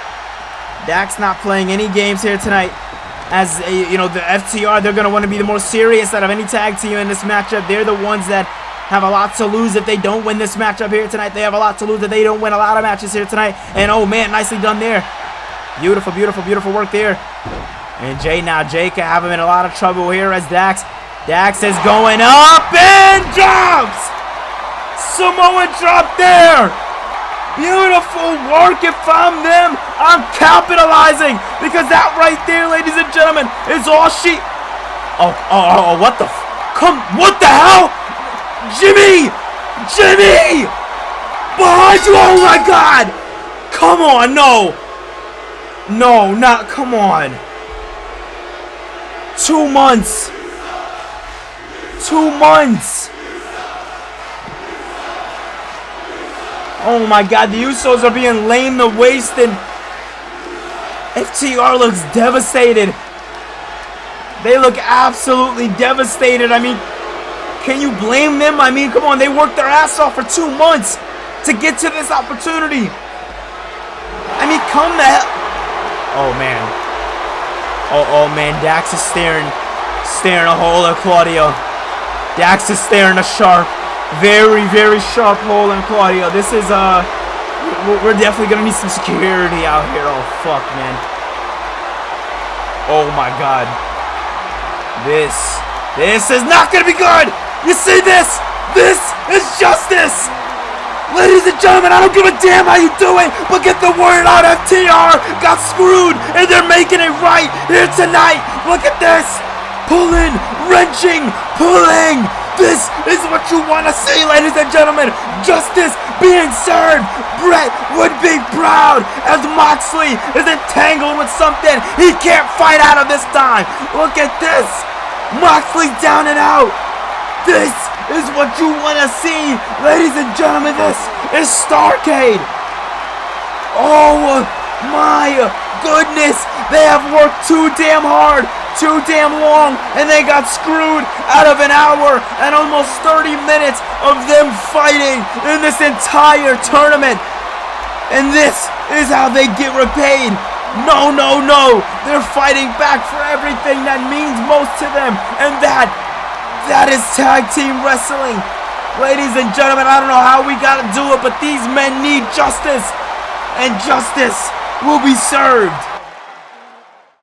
Dax not playing any games here tonight. As, you know, the FTR, they're going to want to be the more serious out of any tag team in this matchup. They're the ones that have a lot to lose if they don't win this matchup here tonight. They have a lot to lose if they don't win a lot of matches here tonight. And, oh, man, nicely done there. Beautiful, beautiful, beautiful work there. And Jay now. Jay can have him in a lot of trouble here as Dax is going up and drops! Samoan drop there! Beautiful work. If I'm them, I'm capitalizing, because that right there, ladies and gentlemen, is all she... Oh, what the... What the hell? Jimmy! Jimmy! Behind you! Oh my God! Come on, no! No, not... Come on. 2 months. 2 months. Oh my God, the Usos are being lame to waste, and FTR looks devastated. They look absolutely devastated. I mean, can you blame them? I mean, come on, they worked their ass off for 2 months to get to this opportunity. I mean, come the hell. Oh man. Oh man, Dax is staring a hole at Claudio. Dax is staring a sharp, very, very sharp hole in Claudio. This is, we're definitely gonna need some security out here. Oh, fuck, man. Oh, my God. This is not gonna be good! You see this? This is justice! Ladies and gentlemen, I don't give a damn how you do it, but get the word out. FTR got screwed, and they're making it right here tonight. Look at this. Pulling, wrenching, pulling. This is what you want to see, ladies and gentlemen. Justice being served. Brett would be proud as Moxley is entangled with something he can't fight out of this time. Look at this. Moxley's down and out. This is what you want to see, ladies and gentlemen. This is STARRCADE. Oh my goodness. They have worked too damn hard, too damn long, and they got screwed out of an hour and almost 30 minutes of them fighting in this entire tournament. And this is how they get repaid. No, no, no. They're fighting back for everything that means most to them, and that is tag team wrestling. Ladies and gentlemen, I don't know how we gotta do it, but these men need justice, and justice will be served.